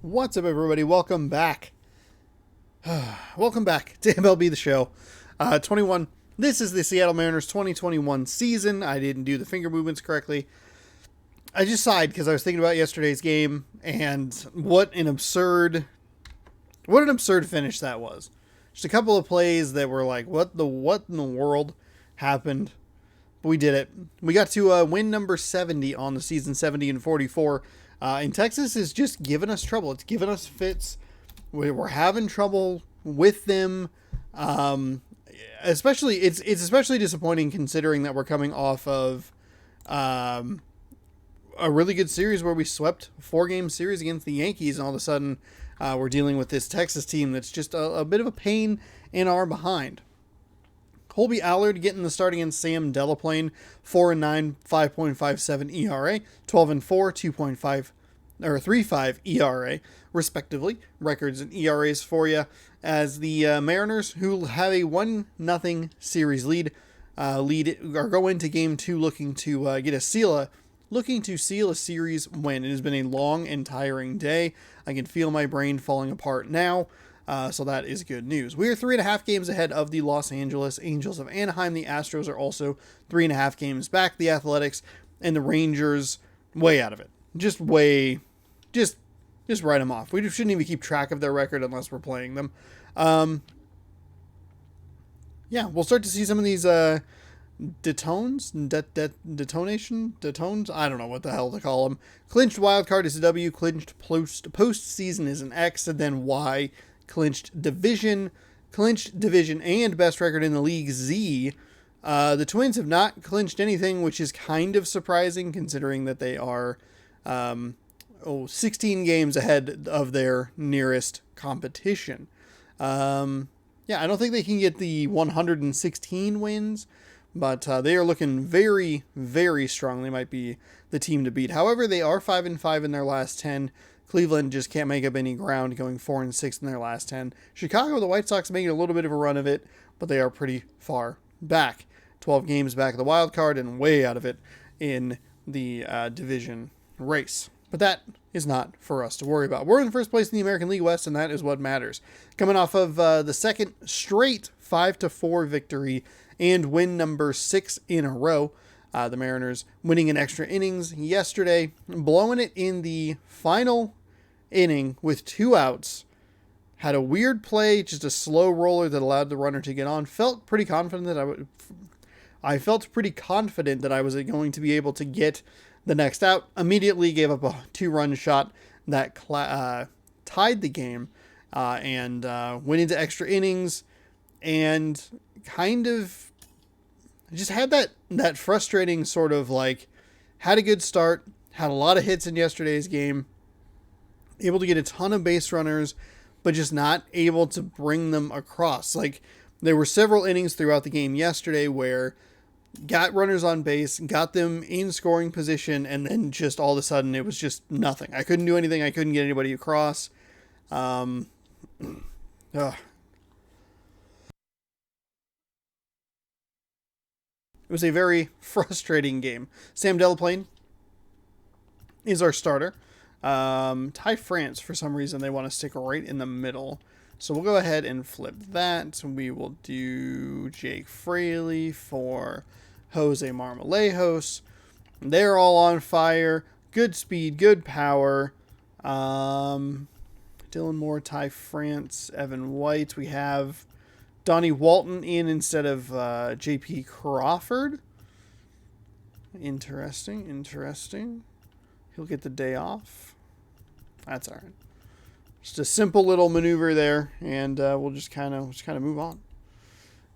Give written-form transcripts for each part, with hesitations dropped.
What's up, everybody? Welcome back. Welcome back to MLB The Show. 21. This is the Seattle Mariners 2021 season. I didn't do the finger movements correctly. I just sighed because I was thinking about yesterday's game and what an absurd finish that was. Just a couple of plays that were like, what in the world happened? But we did it. We got to win number 70 on the season, 70-44. And Texas is just giving us trouble. It's giving us fits. We're having trouble with them. Especially, it's especially disappointing considering that we're coming off of a really good series where we swept a 4-game series against the Yankees, and all of a sudden we're dealing with this Texas team that's just a bit of a pain in our behind. Colby Allard getting the start against Sam Delaplane, 4-9, 5.57 ERA, 12-4, 2.5 or 3.5 ERA, respectively. Records and ERAs for you as the Mariners, who have a 1-0 series lead, are going to Game 2 looking to seal a series win. It has been a long and tiring day. I can feel my brain falling apart now. So that is good news. We are 3.5 games ahead of the Los Angeles Angels of Anaheim. The Astros are also 3.5 games back. The Athletics and the Rangers way out of it. Just write them off. We shouldn't even keep track of their record unless we're playing them. Yeah, we'll start to see some of these detones. I don't know what the hell to call them. Clinched wildcard is a W. Clinched postseason is an X, and then Y. Clinched division and best record in the league Z. The Twins have not clinched anything, which is kind of surprising considering that they are 16 games ahead of their nearest competition. I don't think they can get the 116 wins, but they are looking very, very strong. They might be the team to beat. However, they are 5-5 in their last 10. Cleveland just can't make up any ground, going 4-6 in their last 10. Chicago, the White Sox, making a little bit of a run of it, but they are pretty far back. 12 games back of the wild card and way out of it in the division race. But that is not for us to worry about. We're in first place in the American League West, and that is what matters. Coming off of the second straight 5-4 victory and win number 6 in a row. The Mariners winning in extra innings yesterday, blowing it in the final inning with 2 outs. Had a weird play, just a slow roller that allowed the runner to get on. Felt pretty confident that I was going to be able to get the next out. Immediately gave up a 2-run shot that tied the game and went into extra innings and kind of just had that frustrating sort of like, had a good start, had a lot of hits in yesterday's game, able to get a ton of base runners, but just not able to bring them across. Like, there were several innings throughout the game yesterday where got runners on base, got them in scoring position, and then just all of a sudden it was just nothing. I couldn't do anything. I couldn't get anybody across. It was a very frustrating game. Sam Delaplane is our starter. Ty France, for some reason, they want to stick right in the middle. So we'll go ahead and flip that. We will do Jake Fraley for Jose Marmolejos. They're all on fire. Good speed, good power. Dylan Moore, Ty France, Evan White. We have Donnie Walton in instead of J.P. Crawford. Interesting. He'll get the day off. That's all right. Just a simple little maneuver there, and we'll just kind of move on.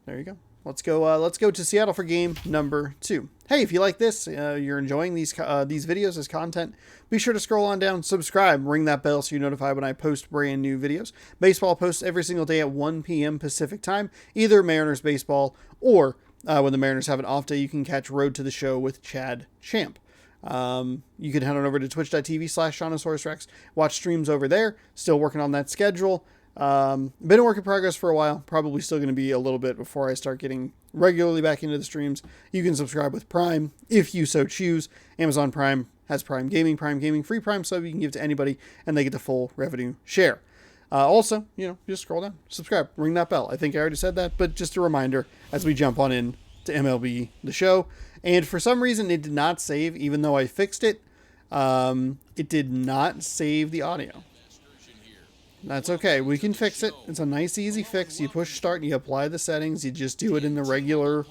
There you go. Let's go to Seattle for game number 2. Hey, if you like this, you're enjoying these videos as content, be sure to scroll on down, subscribe, ring that bell so you're notified when I post brand new videos. Baseball posts every single day at 1 p.m. Pacific time, either Mariners baseball or when the Mariners have an off day, you can catch Road to the Show with Chad Champ. You can head on over to twitch.tv/SeanOsaurusRex, watch streams over there. Still working on that schedule. Been a work in progress for a while. Probably still going to be a little bit before I start getting regularly back into the streams. You can subscribe with Prime if you so choose. Amazon Prime has Prime Gaming, free Prime sub you can give to anybody, and they get the full revenue share. Also, just scroll down, subscribe, ring that bell. I think I already said that, but just a reminder as we jump on in to MLB The Show. And for some reason, it did not save, even though I fixed it. It did not save the audio. That's okay. We can fix it. It's a nice, easy fix. You push start and you apply the settings. You just do it in the regular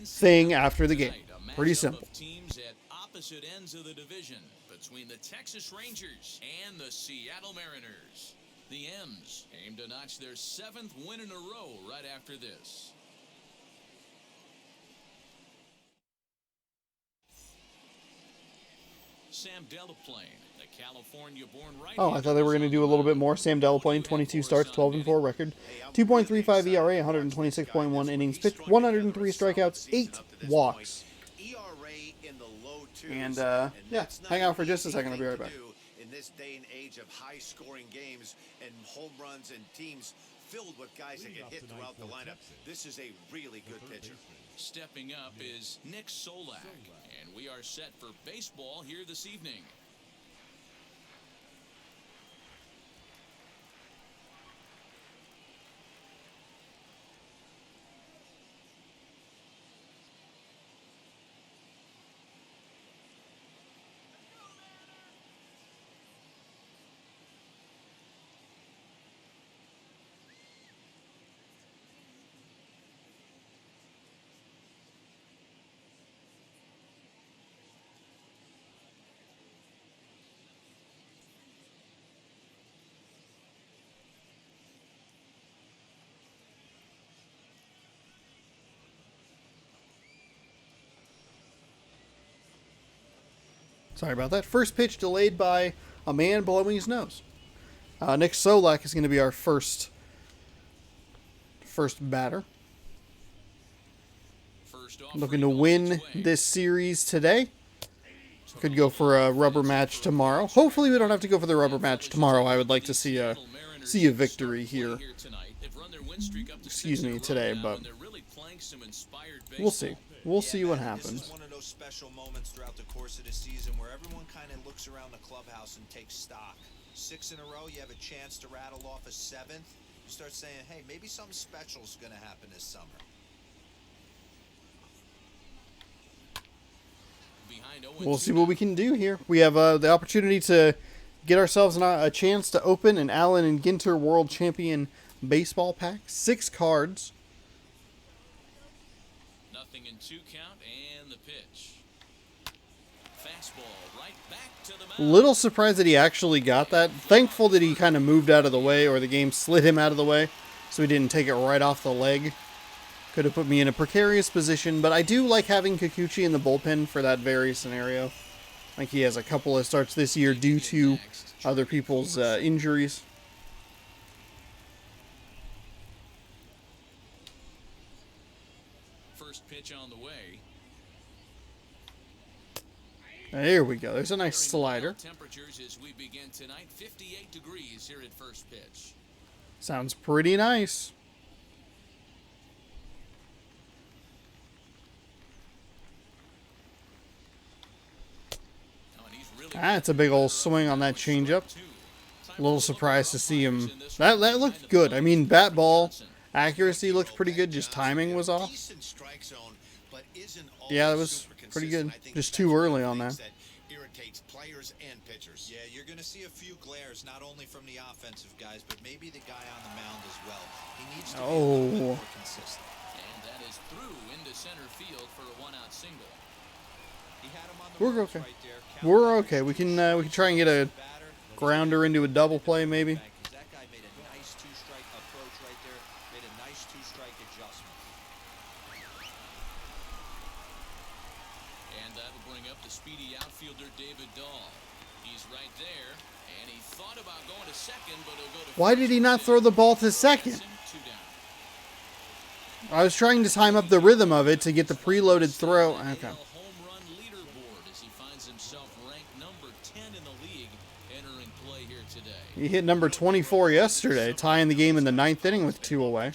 thing after the game. Pretty simple. Teams at opposite ends of the division between the Texas Rangers and the Seattle Mariners. The M's aim to notch their 7th win in a row right after this. Sam Delaplane, the California-born right. Oh, I thought they were going to do a little bit more. Sam Delaplane, 22 starts, 12-4 record, 2.35 ERA, 126.1 innings pitched, 103 strikeouts, 8 walks. And yeah, hang out for just a second. I'll be right back. In this day and age of high-scoring games and home runs and teams filled with guys that get hit throughout the lineup, this is a really good pitcher. Stepping up is Nick Solak, and we are set for baseball here this evening. Sorry about that. First pitch delayed by a man blowing his nose. Nick Solak is going to be our first batter. Looking to win this series today. Could go for a rubber match tomorrow. Hopefully we don't have to go for the rubber match tomorrow. I would like to see a victory here. Excuse me, today, but we'll see. We'll see what happens. This is one of those special moments throughout the course of the season where everyone kind of looks around the clubhouse and takes stock. 6 in a row, you have a chance to rattle off a 7th. You start saying, hey, maybe something special is going to happen this summer. We'll see what we can do here. We have the opportunity to get ourselves a chance to open an Allen and Ginter World Champion Baseball pack. 6 cards. Nothing in 2 count and the pitch. Fastball right back to the mound. Little surprised that he actually got that. Thankful that he kind of moved out of the way, or the game slid him out of the way, so he didn't take it right off the leg. Could have put me in a precarious position, but I do like having Kikuchi in the bullpen for that very scenario. I think he has a couple of starts this year due to other people's injuries. First pitch on the way. There we go. There's a nice slider. Temperatures as we begin tonight, 58 degrees here at first pitch. Sounds pretty nice. It's a big old swing on that changeup. A little surprised to see him. That looked good. I mean, bat ball accuracy looked pretty good. Just timing was off. Yeah, that was pretty good. Just too early on that. Players and pitchers. Yeah, you're going to see a few glares, not only from the offensive guys, but maybe the guy on the mound as well. He needs to be a little bit more consistent. And that is through into center field for a 1-out single. He had him on the We're ropes okay. right there. We're okay. We can try and get a grounder into a double play, maybe. That guy made a nice 2-strike approach right there. Made a nice 2-strike adjustment. And that'll bring up the speedy outfielder David Dahl. He's right there, and he thought about going to second, but he'll go to Why did he not throw the ball to second? 2 down. I was trying to time up the rhythm of it to get the preloaded throw. Okay. Home run leaderboard as he finds himself ranked number 10 in the league entering play here today. He hit number 24 yesterday, tying the game in the 9th inning with 2 away.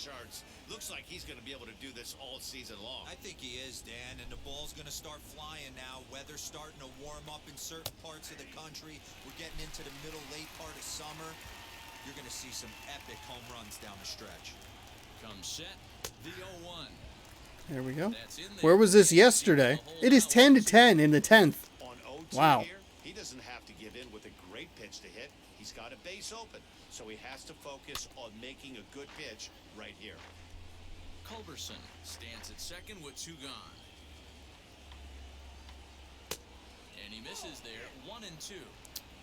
Looks like he's going to be able to do this this all season long. I think he is, Dan, and the ball's going to start flying now. Weather's starting to warm up in certain parts of the country. We're getting into the middle, late part of summer. You're going to see some epic home runs down the stretch. Come set, the 0-1. There we go. That's in there. Where was this yesterday? It is 10-10 in the 10th. On 0-2 Wow. here, he doesn't have to give in with a great pitch to hit. He's got a base open, so he has to focus on making a good pitch right here. Culberson stands at second with 2 gone. And he misses there,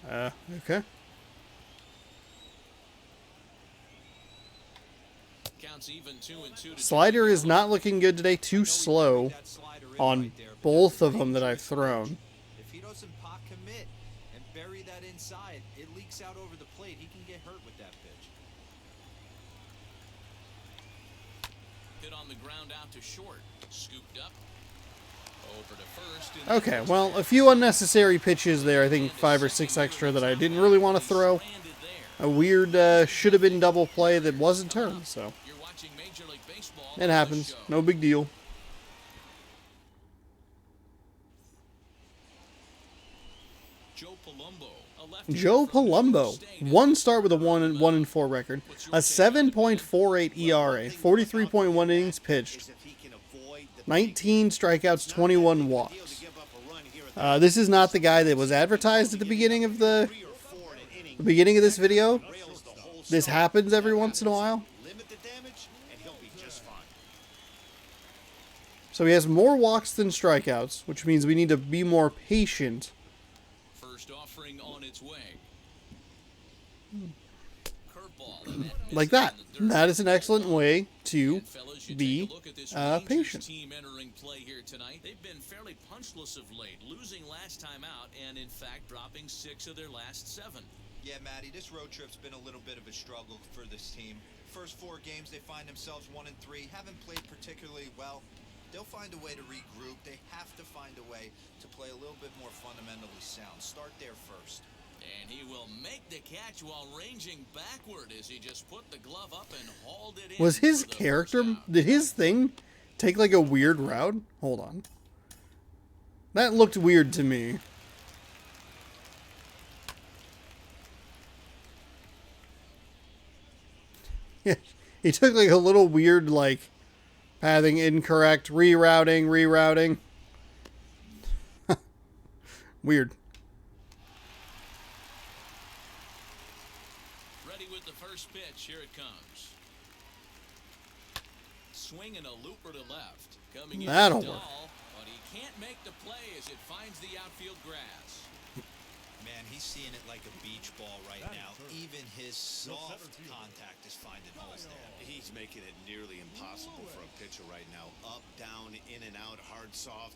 1-2. Okay. Counts even 2-2. Slider is not looking good today. Too slow on both of them that I've thrown. If he doesn't pot commit and bury that inside, it leaks out over the plate. He can get hurt with that pitch. Hit on the ground out to short. Scooped up. Over to first. Okay, well, a few unnecessary pitches there. I think 5 or 6 extra that I didn't really want to throw. A weird should have been double play that wasn't turned, so it happens. No big deal. Joe Palumbo, 1 start with a 1-4 record, a 7.48 ERA, 43.1 innings pitched, 19 strikeouts, 21 walks. This is not the guy that was advertised at the beginning of the beginning of this video. This happens every once in a while. So he has more walks than strikeouts, which means we need to be more patient. First offering on its way. Like that. That is an excellent way to be patient. Team entering play here tonight. They've been fairly punchless of late, losing last time out and in fact dropping 6 of their last 7. Yeah, Matty, this road trip's been a little bit of a struggle for this team. First 4 games, they find themselves 1-3, haven't played particularly well. They'll find a way to regroup. They have to find a way to play a little bit more fundamentally sound. Start there first. And he will make the catch while ranging backward as he just put the glove up and hauled it in. Was his character, did his thing take like a weird route? Hold on. That looked weird to me. Yeah, he took like a little weird, like, pathing incorrect, rerouting. Weird. Ready with the first pitch. Here it comes. Swinging a looper to left. Coming in That'll stall, work. but he can't make the play as it finds the outfield grass. Man, he's seeing it like a beach ball right now. Even his soft contact is finding holes there. He's making it nearly impossible for a pitcher right now. Up, down, in and out, hard, soft.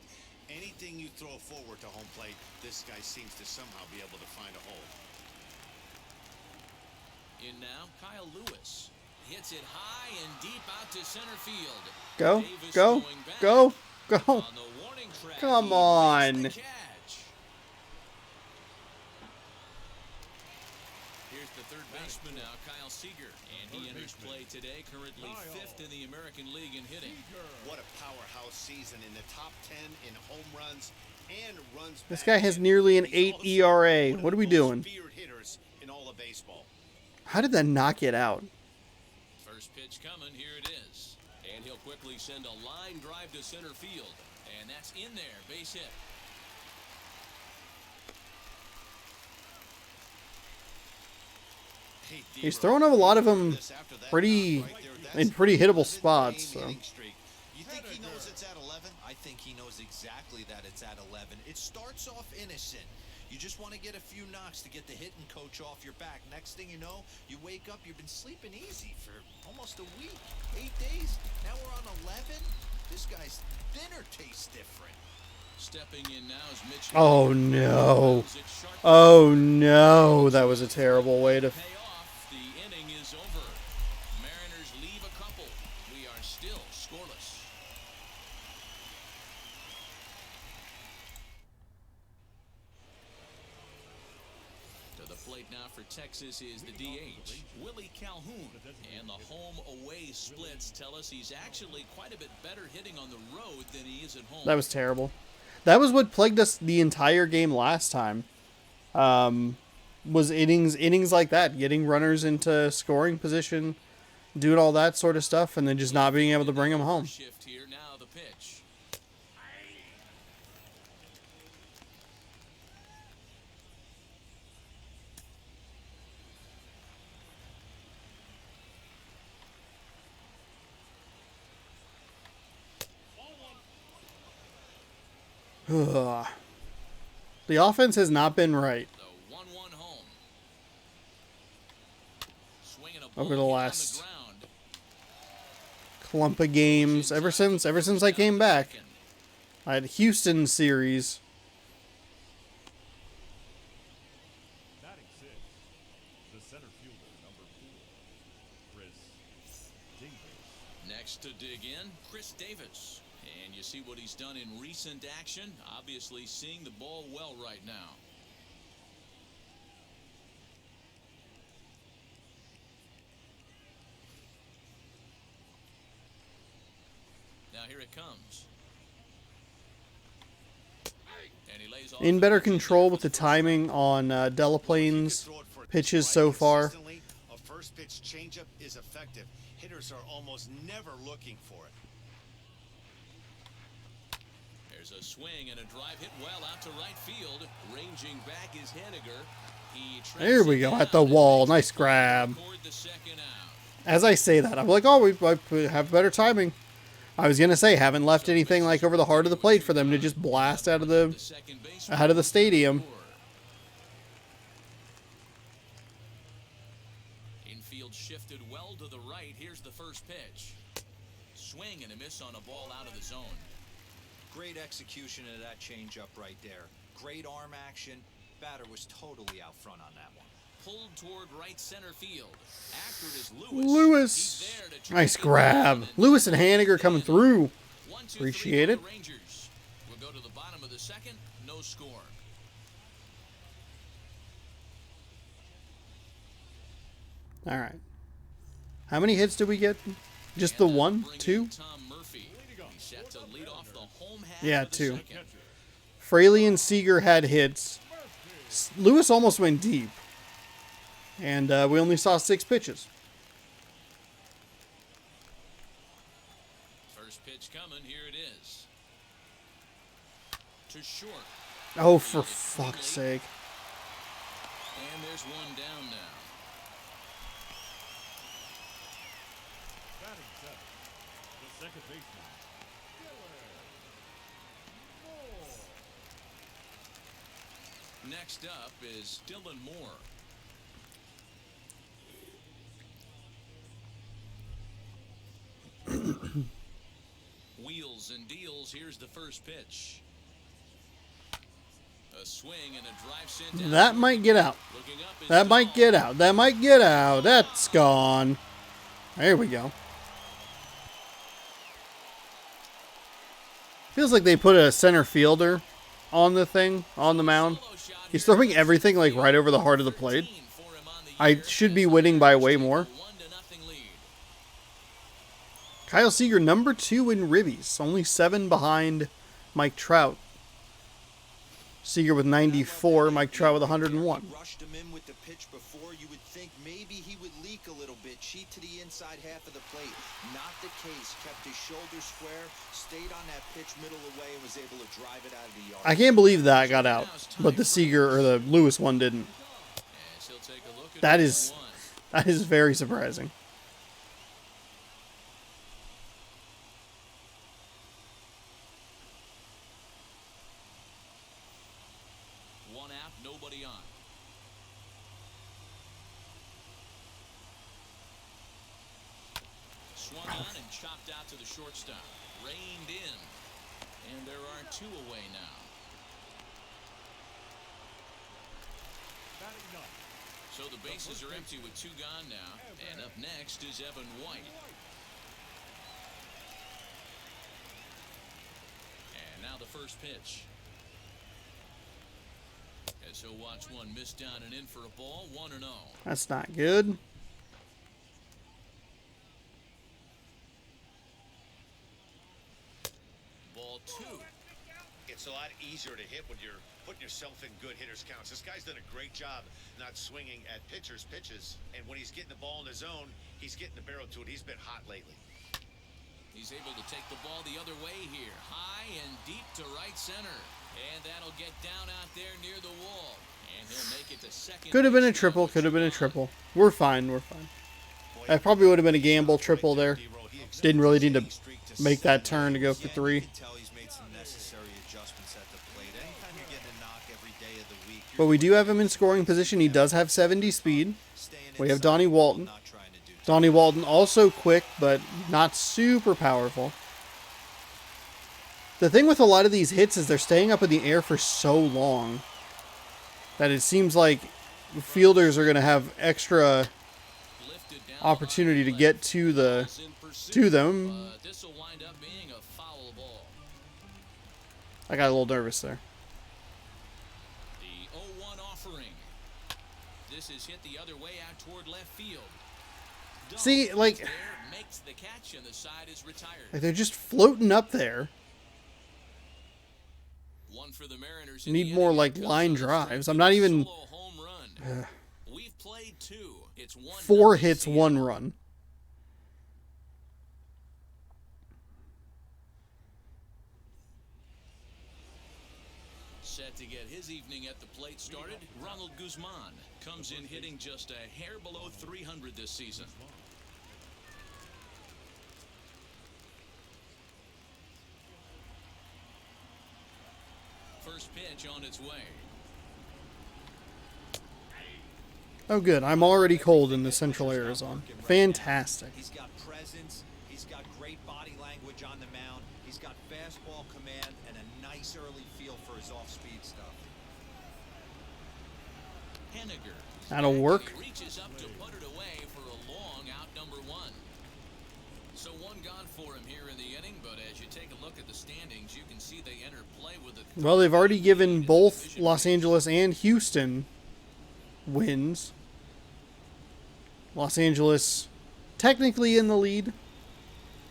Anything you throw forward to home plate, this guy seems to somehow be able to find a hole. In now, Kyle Lewis hits it high and deep out to center field. Go, Davis go, going back. go, go. On the warning track, Come he on. makes the catch. Here's the third baseman now, Kyle Seager, and he enters play today, currently 5th in the American League in hitting. What a powerhouse season in the top 10 in home runs and runs. This guy has nearly an 8 ERA. What are we doing? Feared hitters in all of baseball. How did that not get out? First pitch coming, here it is. And he'll quickly send a line drive to center field. And that's in there, base hit. He's throwing up a lot of them pretty in pretty hittable spots. So. You think he knows it's at 11? I think he knows exactly that it's at 11. It starts off innocent. You just want to get a few knocks to get the hitting coach off your back. Next thing you know, you wake up, you've been sleeping easy for almost a week, 8 days. Now we're on 11. This guy's dinner tastes different. Stepping in now is Mitch. Oh no! Oh no! That was a terrible way to. Pay off. The inning is over. Mariners leave a couple. We are still scoreless. To the plate now for Texas is the DH, Willie Calhoun. And the home-away splits tell us he's actually quite a bit better hitting on the road than he is at home. That was terrible. That was what plagued us the entire game last time. Was innings like that, getting runners into scoring position, doing all that sort of stuff, and then just not being able to bring them home. Shift here, now the pitch. Ugh. The offense has not been right The 1-1 home. Swinging a ball over the hit on last the ground. clump of games. Ever since I came back, I had Houston series. Batting six, the center fielder, number 4, Chris Davis. Next to dig in, Chris Davis. And you see what he's done in recent action. Obviously seeing the ball well right now. Now here it comes. And he lays off In better control with the timing on Delaplane's pitches so far. A first pitch changeup is effective. Hitters are almost never looking for it. There's a swing and a drive hit well out to right field. Ranging back is Henniger. He tracks There we it go, down at the and wall. makes Nice the play to grab. record the second out. As I say that, I'm like, oh, we have better timing. I was gonna say, haven't left anything like over the heart of the plate for them to just blast out of the stadium. Infield shifted well to the right. Here's the first pitch. Swing and a miss on a ball out of the zone. Great execution of that changeup right there. Great arm action. Batter was totally out front on that one. Pulled toward right center field. Accurate is Lewis. Lewis, He's there to nice track it down grab. and Lewis and Haniger coming through. 1-2-3 Appreciate for it. the Rangers. We'll go to the bottom of the second. No score. All right. How many hits did we get? Just the And one, bring in two? Tom Murphy. He's set to lead off the home half Yeah, of the two. second. Fraley and Seager had hits. Lewis almost went deep. And we only saw 6 pitches. First pitch coming. Here it is. To short. Oh, for fuck's sake. And there's one down now. Batting 7, the second baseman, Dylan Moore. Next up is Dylan Moore. Wheels and deals. Here's the first pitch. A swing and a drive sent down. That might get out. Looking up is That might gone. get out. That might get out. That's gone. There we go. Feels like they put a center fielder on the thing, on the mound. Solo shot He's here. throwing everything like right over the heart of the plate. I should be winning by way more. 1-0 lead. Kyle Seager, number 2 in ribbies. Only 7 behind Mike Trout. Seager with 94, Mike Trout with 101. Rushed him in with the pitch before. You would think maybe he would leak a little bit. Cheat to the inside half of the plate. Not the case. Kept his shoulder square. Stayed on that pitch middle away and was able to drive it out of the yard. I can't believe that got out, but the Seager or the Lewis one didn't. As he'll take a look at That the is 1. that is very surprising. One out, nobody on. Swung on and chopped out to the shortstop. Reined in. And there are 2 away now. Batting 9, So the bases are empty with 2 gone now. And up next is Evan White. And now the first pitch. As So watch one miss down and in for a ball, 1-0. That's not good. Ball 2. It's a lot easier to hit when you're putting yourself in good hitters' counts. This guy's done a great job not swinging at pitchers' pitches. And when he's getting the ball in the zone, he's getting the barrel to it. He's been hot lately. He's able to take the ball the other way here. High and deep to right center. And that'll get down out there near the wall. And he'll make it to second. Could have been a triple. Could have been a triple. We're fine. We're fine. That probably would have been a gamble triple there. Didn't really need to make that turn to go for 3. You can tell he's made some necessary adjustments at the plate. Anytime you're getting a knock every day of the week, But we do have him in scoring position. He does have 70 speed. We have Donnie Walton. not trying to do Donnie Walton also quick, but not super powerful. The thing with a lot of these hits is they're staying up in the air for so long that it seems like fielders are going to have extra opportunity to get to them. This will wind up being a foul ball. I got a little nervous there. The 0-1 offering. This is hit the other way out toward left field. See, like There makes the catch and the side is retired. they're just floating up there. One for the Mariners. in Need the more inning. like Comes line on the drives. strike I'm not with a even solo home run. We've played 2. It's 4 1-0 hits, Seattle. 1 run. Set to get his evening at the plate started. Ronald Guzman comes in hitting just a hair below 300 this season. First pitch on its way. Oh, good. I'm already cold in the central Arizona. Fantastic. He's got presence. He's got great body language on the mound. He's got fastball command and a nice early feel for his off-speed stuff. Henniger. That'll work. He reaches up to put it away for a long out number 1. So one gone for him here in the inning, but as you take a look at the standings, you can see they enter play with a Well, they've already given both Los Angeles and Houston wins. Los Angeles technically in the lead.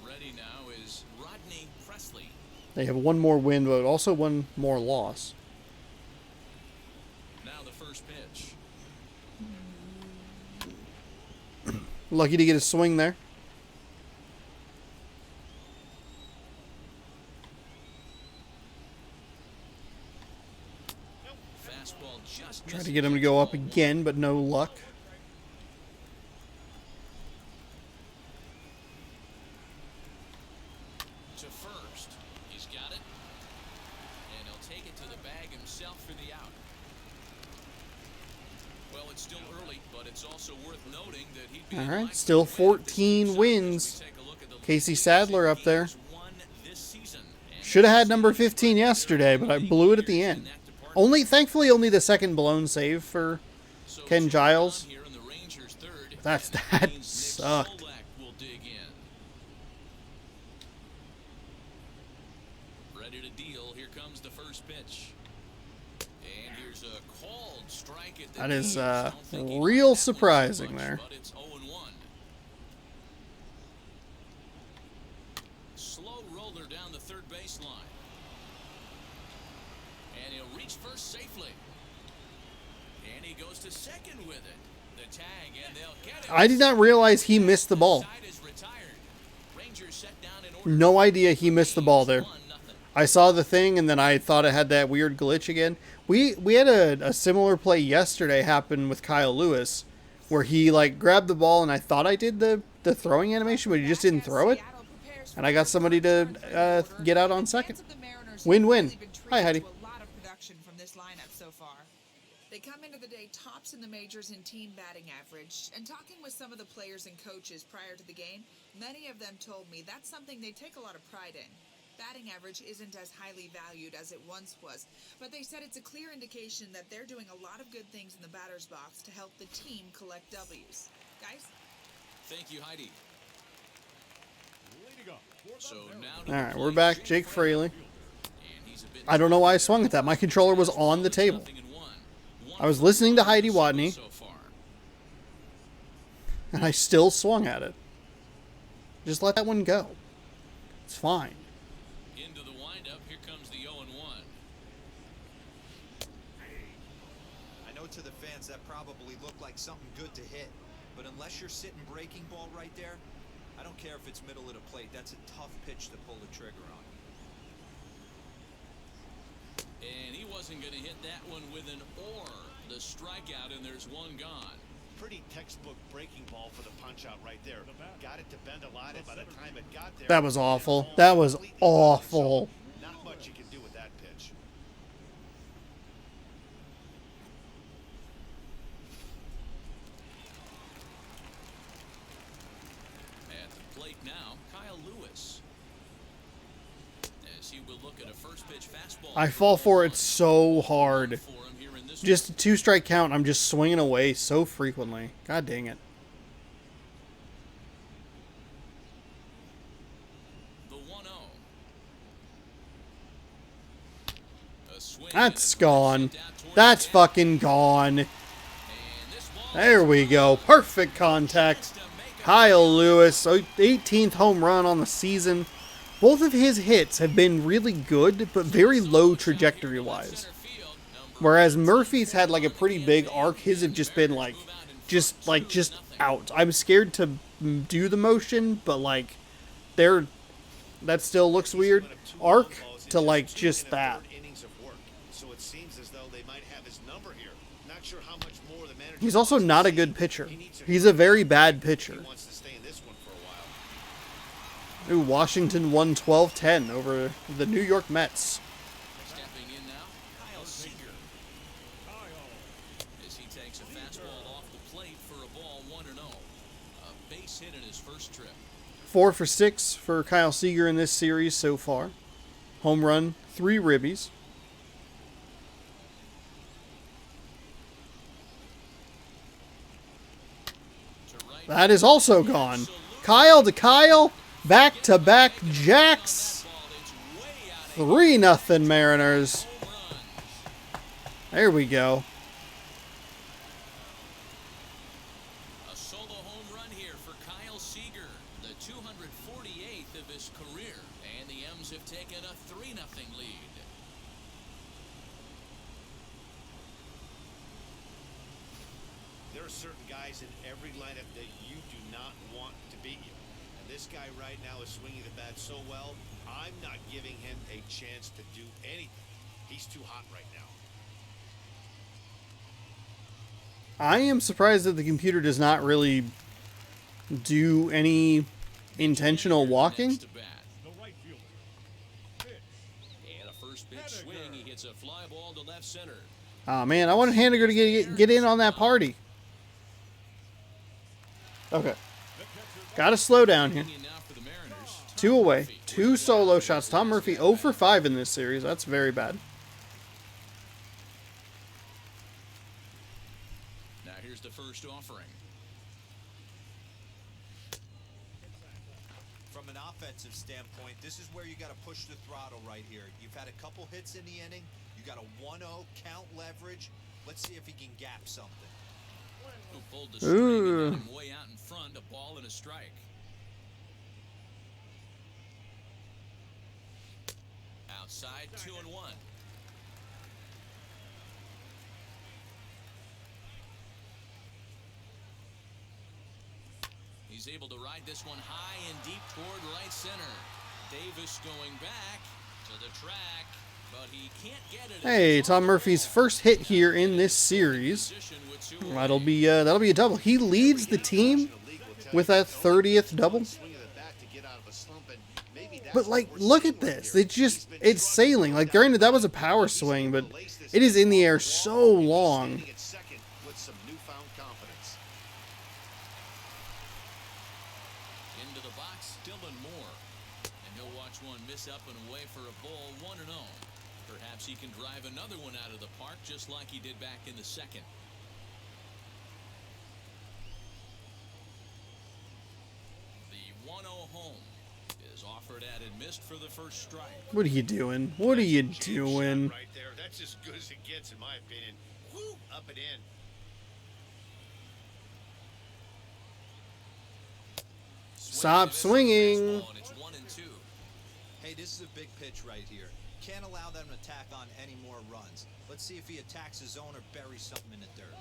ready now is Rodney Presley. They have one more win, but also one more loss. Now the first pitch. Lucky to get a swing there. Fastball just Try to get him to go up again, but no luck. to first. He's got it. And he'll take it to the bag himself for the out. Well, it's still early, but it's also worth noting that he'd be All in right, line still to win if this 14 keeps up. wins. As we take a look at the Casey league, Sadler up there. he's won this season. And Should have had number 15 yesterday, but I blew it at the end. Thankfully, only the second blown save for So Ken two Giles. down here in the Rangers' third. That Means Nick sucked. Solak will dig in. Ready to deal. Here comes the first pitch. And here's a called strike at the That is, knees. Don't think he real liked that one so surprising much, there. But it's 0-1. Slow roller down the third baseline. And he'll reach first safely. And he goes to second with it. The tag, and they'll get it. I did not realize he missed the ball. Side is retired. Rangers set down in order. No idea he missed the ball there. 1-0. I saw the thing, and then I thought it had that weird glitch again. We had a similar play yesterday happen with Kyle Lewis, where he like grabbed the ball, and I thought I did the throwing animation, but he just didn't throw it. And I got somebody to get out on second. Win-win. Hi, Heidi. A lot of production from this lineup so far. They come into the day tops in the majors in team batting average, and talking with some of the players and coaches prior to the game, many of them told me that's something they take a lot of pride in. Batting average isn't as highly valued as it once was, but they said it's a clear indication that they're doing a lot of good things in the batter's box to help the team collect W's. Guys? Thank you, Heidi. Leading up for the So Mariners. now to All the right, plate, we're back. Jake Fraley. And he's a bit I don't know why I swung at that. My controller was on the table. 0-1. I was listening to Heidi Watney, So far. and I still swung at it. Just let that one go. It's fine. Into the windup, here comes the 0-1. I know to the fans that probably looked like something good to hit, but unless you're sitting breaking ball right there, I don't care if it's middle of the plate. That's a tough pitch to pull the trigger on. And he wasn't going to hit that one with an or. The strikeout, and there's one gone. Pretty textbook breaking ball for the punch out right there. Got it to bend a lot, and by the time it got there, That was awful. That was awful. not much you can do with that pitch. At the plate now, Kyle Lewis. As he will look at a first pitch fastball. I fall for it so hard. For him here in this Just a 2-strike count, I'm just swinging away so frequently. God dang it. The 1-0. A swing That's and a gone. sent out toward That's the fucking gone. And this ball There we go. Perfect contact. Kyle Lewis, 18th home run on the season. Both of his hits have been really good, but very low trajectory-wise. Whereas Murphy's had like a pretty big arc, his have just been like, just out. I'm scared to do the motion, but like, that still looks weird. Arc to like just that. Innings of work. So it seems as though they might have his number here. Not sure how much more the manager He's also wants to not a see. good pitcher. He needs to He's a very bad He pitcher. wants to stay in this one for a while. Ooh, Washington won 12-10 over the New York Mets. Stepping in now, Kyle Seager. As he takes a fastball off the plate for a ball 1-0. A base hit in his first trip. 4 for 6 for Kyle Seager in this series so far. Home run, 3 ribbies. To right. That is also gone. Kyle to Kyle, back-to-back jacks. Ball, it's way out of 3-0 Mariners. home run. There we go. A solo home run here for Kyle Seager, the 248th of his career, and the M's have taken a 3-0 lead. There are certain guys in every lineup that you do not want to beat you. And this guy right now is swinging the bat so well, I'm not giving him a chance to do anything. He's too hot right now. I am surprised that the computer does not really do any intentional walking. Next to bat. The right fielder. Pitch. And a first pitch swing, he hits a fly ball to left center. Oh man, I wanted Haniger to get in on that party. Okay. Gotta slow down here. In now for the Mariners, 2 away. 2 solo shots. Tom Murphy 0 for 5 in this series. That's very bad. Now here's the first offering. From an offensive standpoint, this is where you got to push the throttle right here. You've had a couple hits in the inning. You got a 1-0 count leverage. Let's see if he can gap something. Who pulled the string and got him way out in front, a ball and a strike. Outside, 2-1. He's able to ride this one high and deep toward right center. Davis going back to the track, but he can't get it. Hey, Tom Murphy's first hit here in this series. That'll be a double. He leads the team with that 30th double. But like, look at this. It's sailing. Like, granted, that was a power swing, but it is in the air so long. Into the box, Dylan Moore. And he'll watch one miss up and away for a ball, 1-0. Perhaps he can drive another one out of the park just like he did back in the second. The 1-0 home is offered at and missed for the first strike. What are you doing? What are you doing? Right there. That's as good as it gets, in my opinion. Woo! Up and in. Stop swinging. And it's 1-2. Hey, this is a big pitch right here. Can't allow them to tack on any more runs. Let's see if he attacks his zone or buries something in the dirt.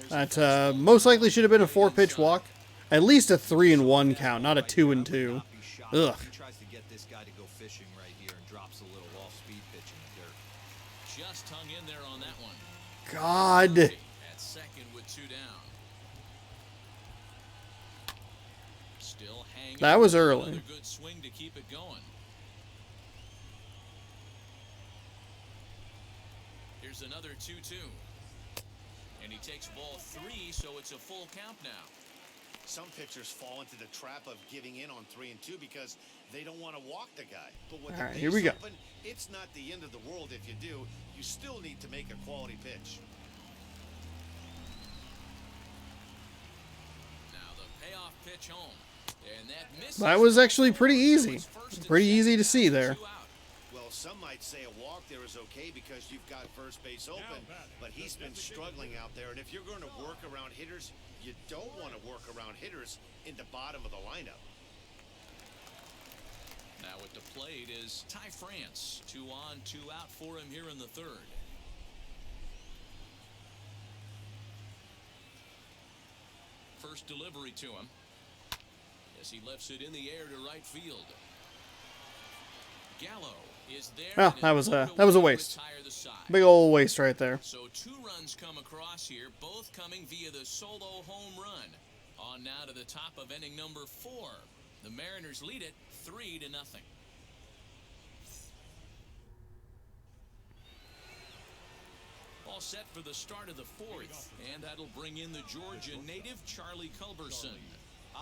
That most likely should have been a 4-pitch walk. At least a 3-1 count, not a 2-2. Ugh. He tries to get this guy to go fishing right here and drops a little off-speed pitch in the dirt. Just hung in there on that one. God. At second with 2 down. Still hanging. That was early. Another good swing to keep it going. Here's another 2-2. And he takes ball 3, so it's a full count now. Some pitchers fall into the trap of giving in on 3 and 2 because they don't want to walk the guy. But with All the right, base here we go. open, it's not the end of the world if you do. You still need to make a quality pitch. Now the payoff pitch home. And that misses. That was actually pretty easy. Pretty easy to see there. 2 out. Well, some might say a walk there is okay because you've got first base open, but he's been struggling out there. And if you're going to work around hitters, you don't want to work around hitters in the bottom of the lineup. Now at the plate is Ty France. 2 on, 2 out for him here in the third. First delivery to him. As he lifts it in the air to right field. Gallo is there. Well, that was a waste. Big old waste right there. So 2 runs come across here, both coming via the solo home run. On now to the top of inning number 4. The Mariners lead it 3-0. All set for the start of the 4th, and that'll bring in the Georgia native Charlie Culberson.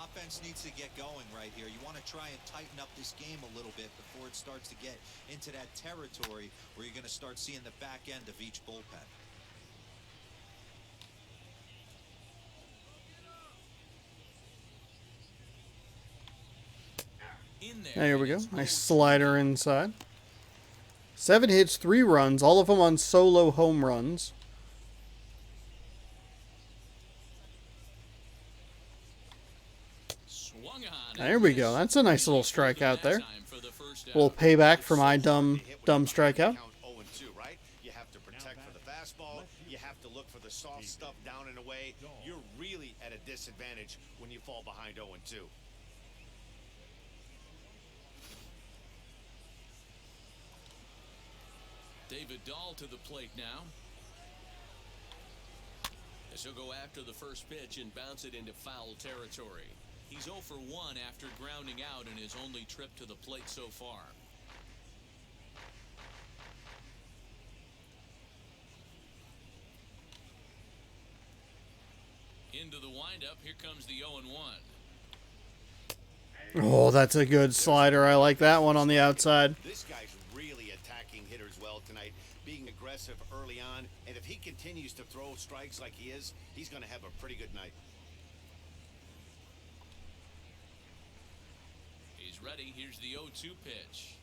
Offense needs to get going right here. You want to try and tighten up this game a little bit before it starts to get into that territory where you're going to start seeing the back end of each bullpen. There we go. Nice slider inside. 7 hits, 3 runs, all of them on solo home runs. There we go. That's a nice little strikeout there. Little payback for my dumb strikeout. You have to protect for the fastball. You have to look for the soft stuff down and away. You're really at a disadvantage when you fall behind 0-2. David Dahl to the plate now. As he'll go after the first pitch and bounce it into foul territory. He's 0 for 1 after grounding out in his only trip to the plate so far. Into the windup, here comes the 0-1. Oh, that's a good slider. I like that one on the outside. This guy's really attacking hitters well tonight, being aggressive early on, and if he continues to throw strikes like he is, he's going to have a pretty good night. He's ready. Here's the 0-2 pitch.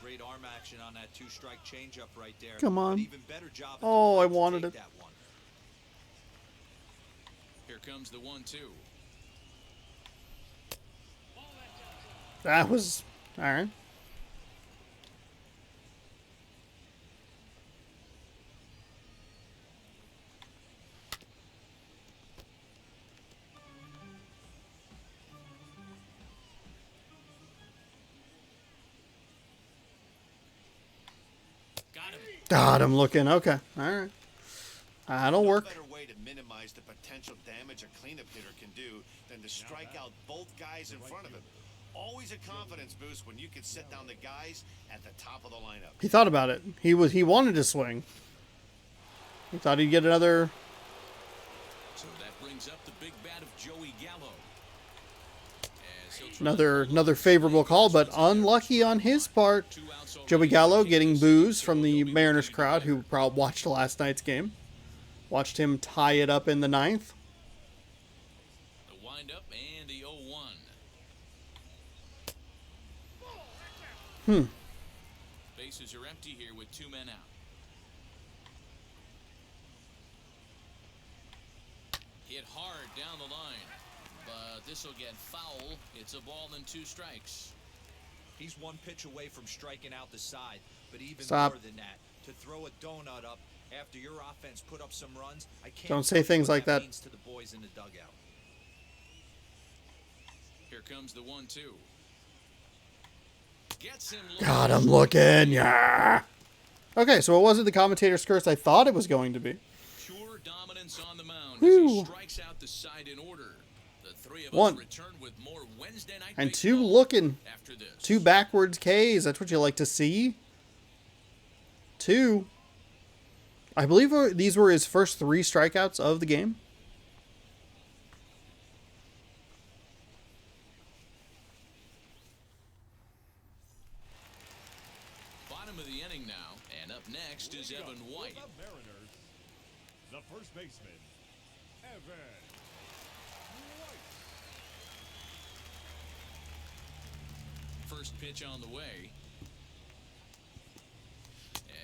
Great arm action on that 2-strike changeup right there. Come on. An even better job. Oh, I wanted it. That one. Here comes the 1-2. That was all right. God, I'm looking. Okay. All right. That'll work. No better way to minimize the potential damage a cleanup hitter can do than to strike out both guys in front of him. Always a confidence boost when you can set down the guys at the top of the lineup. He thought about it. He wanted to swing. He thought he'd get another. So that brings up the big bat of Joey Gallo. Another favorable call, but unlucky on his part. Joey Gallo getting boos from the Mariners crowd who probably watched last night's game. Watched him tie it up in the 9th. The windup and the 0-1. bases are empty here with 2 men out. Hit hard down the line, but this will get foul. It's a ball and 2 strikes. He's one pitch away from striking out the side, but even Stop. more than that, to throw a donut up after your offense put up some runs, I can't Don't say tell you things what like that. means to the boys in the dugout. Here comes the 1-2. Gets him. God, I'm looking. Yeah. Okay, so it wasn't the commentator's curse I thought it was going to be. Pure dominance on the mound as Whew. he strikes out the side in order. The 3 of One. us return with more Wednesday night And 2 baseball looking. after this. 2 backwards Ks. That's what you like to see. 2. I believe these were his first 3 strikeouts of the game. Bottom of the inning now, and up next is Evan White. For the Mariners, the first baseman, Evan White. First pitch on the way.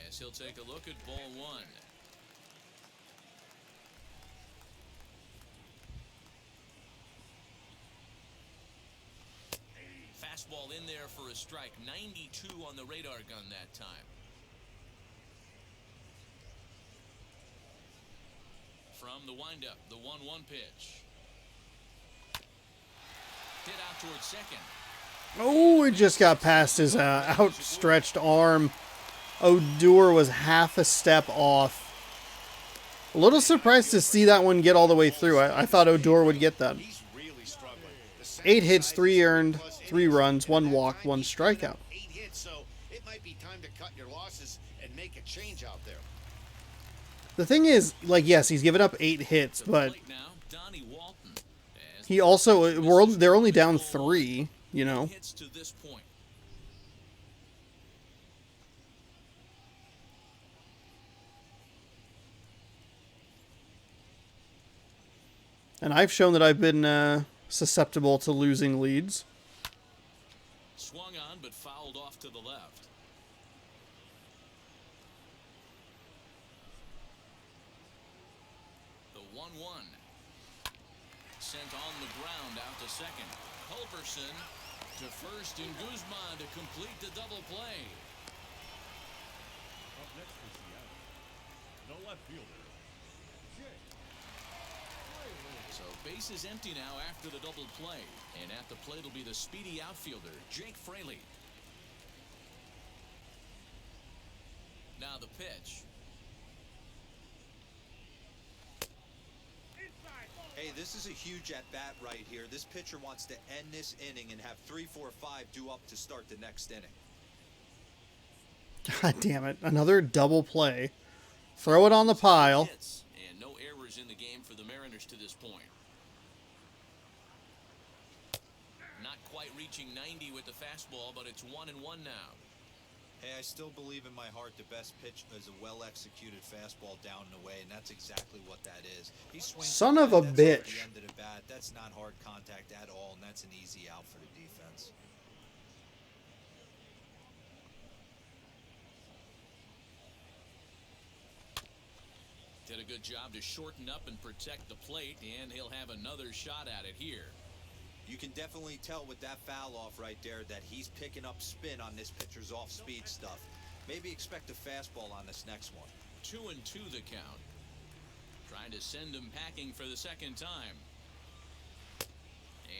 As he'll take a look at ball 1. Fastball in there for a strike. 92 on the radar gun that time. From the windup, the 1-1 pitch. Hit out towards second. Oh, it just got past his outstretched arm. Odor was half a step off. A little surprised to see that one get all the way through. I thought Odor would get that. He's really struggling. 8 hits, 3 earned, 3 runs, 1 walk, 1 strikeout. 8 hits, so it might be time to cut your losses and make a change out there. The thing is, like, yes, he's given up 8 hits, but Plate now, Donnie Walton. As he also they're only down 3. You know. hits to this point. And I've shown that I've been susceptible to losing leads. Swung on, but fouled off to the left. The 1-1. Sent on the ground out to second. Culberson to first, and Guzman to complete the double play. Up next for Seattle, the left fielder, Jake Fraley. So base is empty now after the double play. And at the plate will be the speedy outfielder, Jake Fraley. Now the pitch. Hey, this is a huge at-bat right here. This pitcher wants to end this inning and have 3, 4, 5 due up to start the next inning. God damn it. Another double play. Throw it on the pile. Hits, and no errors in the game for the Mariners to this point. Not quite reaching 90 with the fastball, but it's 1-1 now. Hey, I still believe in my heart the best pitch is a well-executed fastball down and away, and that's exactly what that is. He swings Son of a that's at the bitch. end of the bat. That's not hard contact at all, and that's an easy out for the defense. Did a good job to shorten up and protect the plate, and he'll have another shot at it here. You can definitely tell with that foul off right there that he's picking up spin on this pitcher's off-speed stuff. Maybe expect a fastball on this next one. 2-2 the count. Trying to send him packing for the second time.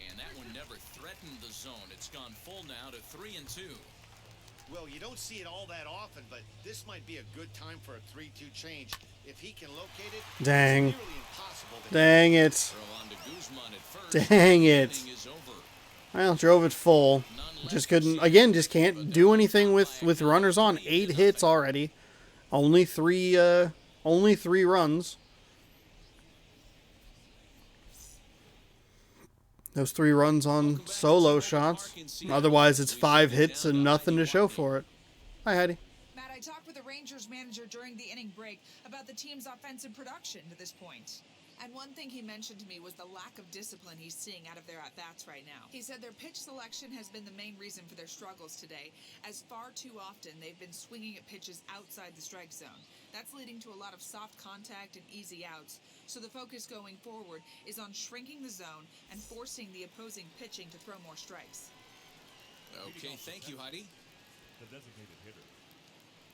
And that one never threatened the zone. It's gone full now to 3-2. Well, you don't see it all that often, but this might be a good time for a 3-2 change. If he can locate it, Dang. it's nearly impossible to Dang it. Throw on to Guzman at first. Dang The it. inning is over. Well, drove it full. Just couldn't, again, just can't do anything with runners on. 8 hits already. Only 3 runs. Those 3 runs on solo shots. Otherwise, it's 5 hits and nothing to show for it. Hi, Heidi. Matt, I talked with the Rangers manager during the inning break about the team's offensive production to this point. And one thing he mentioned to me was the lack of discipline he's seeing out of their at-bats right now. He said their pitch selection has been the main reason for their struggles today, as far too often they've been swinging at pitches outside the strike zone. That's leading to a lot of soft contact and easy outs, so the focus going forward is on shrinking the zone and forcing the opposing pitching to throw more strikes. Okay, thank you, Heidi. The designated hitter.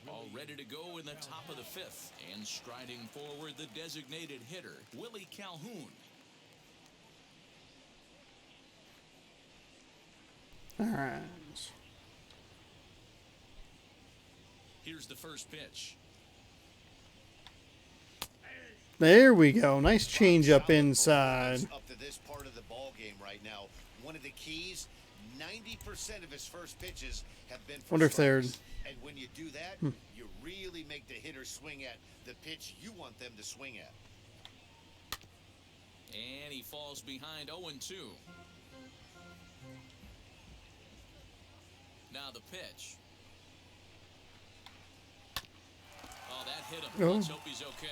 All ready to go in the top of the fifth. And striding forward, the designated hitter, Willie Calhoun. All right. Here's the first pitch. There we go. Nice change up inside. Up to this part of the ball game right now. One of the keys, 90% of his first pitches have been for Wonder if they're... strikes. And when you do that, you really make the hitter swing at the pitch you want them to swing at. And he falls behind 0-2. Now the pitch. Oh, that hit him. Oh. Let's hope he's okay.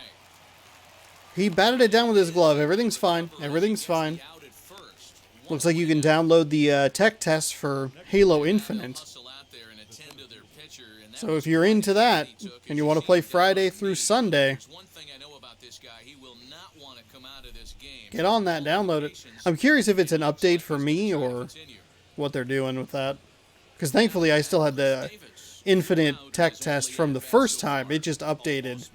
He batted it down with his glove. Everything's fine. Everything's fine. Out at first. Looks like you can download the tech test for Halo Infinite. Hustle out there and attend to their pitcher, and that So was if you're into that he took, and you want to play Friday through Sunday, There's one thing I know about this guy. He will not want to come out of this game. get on that, download it. I'm curious if it's an update for me or what they're doing with that. Because thankfully I still had the Infinite tech test from the first time. It just updated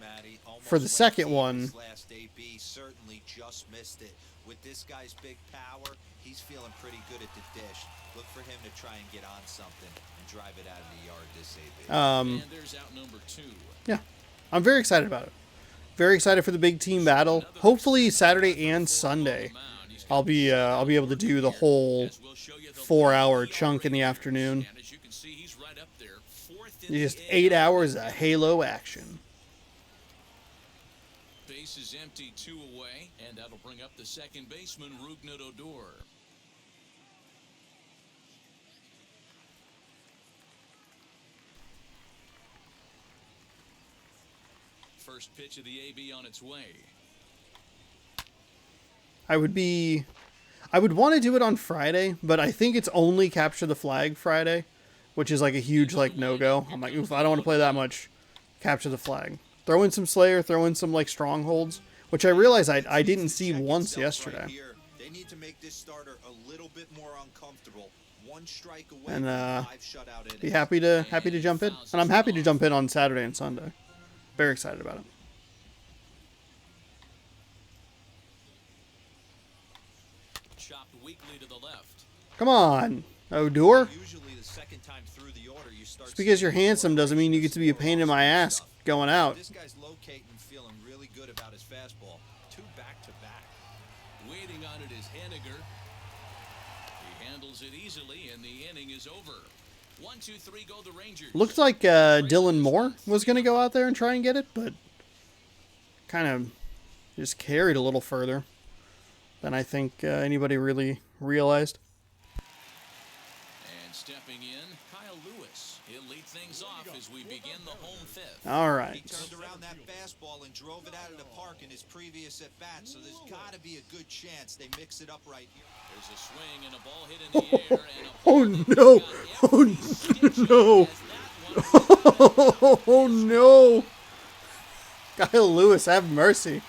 for the second one. Last AB certainly just missed it. With this guy's big power, he's feeling pretty good at the dish. Look for him to try and get on something and drive it out of the yard this AB. And there's out number 2. Yeah, I'm very excited about it. Very excited for the big team battle. Hopefully Saturday and Sunday, I'll be able to do the whole 4-hour chunk in the afternoon. And as you can see, he's right up there. Fourth in Just the 8 hours of Halo action. Base is empty, 2 away, and that'll bring up the second baseman, Rougned Odor. First pitch of the AB on its way. I would want to do it on Friday, but I think it's only Capture the Flag Friday, which is like a huge like no-go. I'm like, oof, I don't want to play that much Capture the Flag. Throw in some Slayer, throw in some like Strongholds, which I realized I didn't see once yesterday. Right here. They need to make this starter a little bit more uncomfortable. One strike away And from 5 shutout innings. be happy to jump in. And I'm happy to jump in on Saturday and Sunday. Very excited about it. Chopped weakly to the left. Come on, Odor. Usually the second time through the order, you start Just because seeing you're handsome doesn't mean you get to be a pain in my ass going out. This guy's locating and feeling really good about his fastball. 2 back-to-back. Waiting on it is Henniger. He handles it easily, and the inning is over. 1, 2, 3 go the Rangers. Looked like Dylan Moore was going to go out there and try and get it, but kind of just carried a little further than I think anybody really realized. And stepping in, Kyle Lewis. He'll lead things off as we begin the home fifth. All He right. turned around that fastball and drove it out of the park in his previous at-bat, so there's got to be a good chance they mix it up right here. There's a swing and a ball hit in the air. And a Oh, no. Oh, no. Oh, no. Kyle Lewis, have mercy.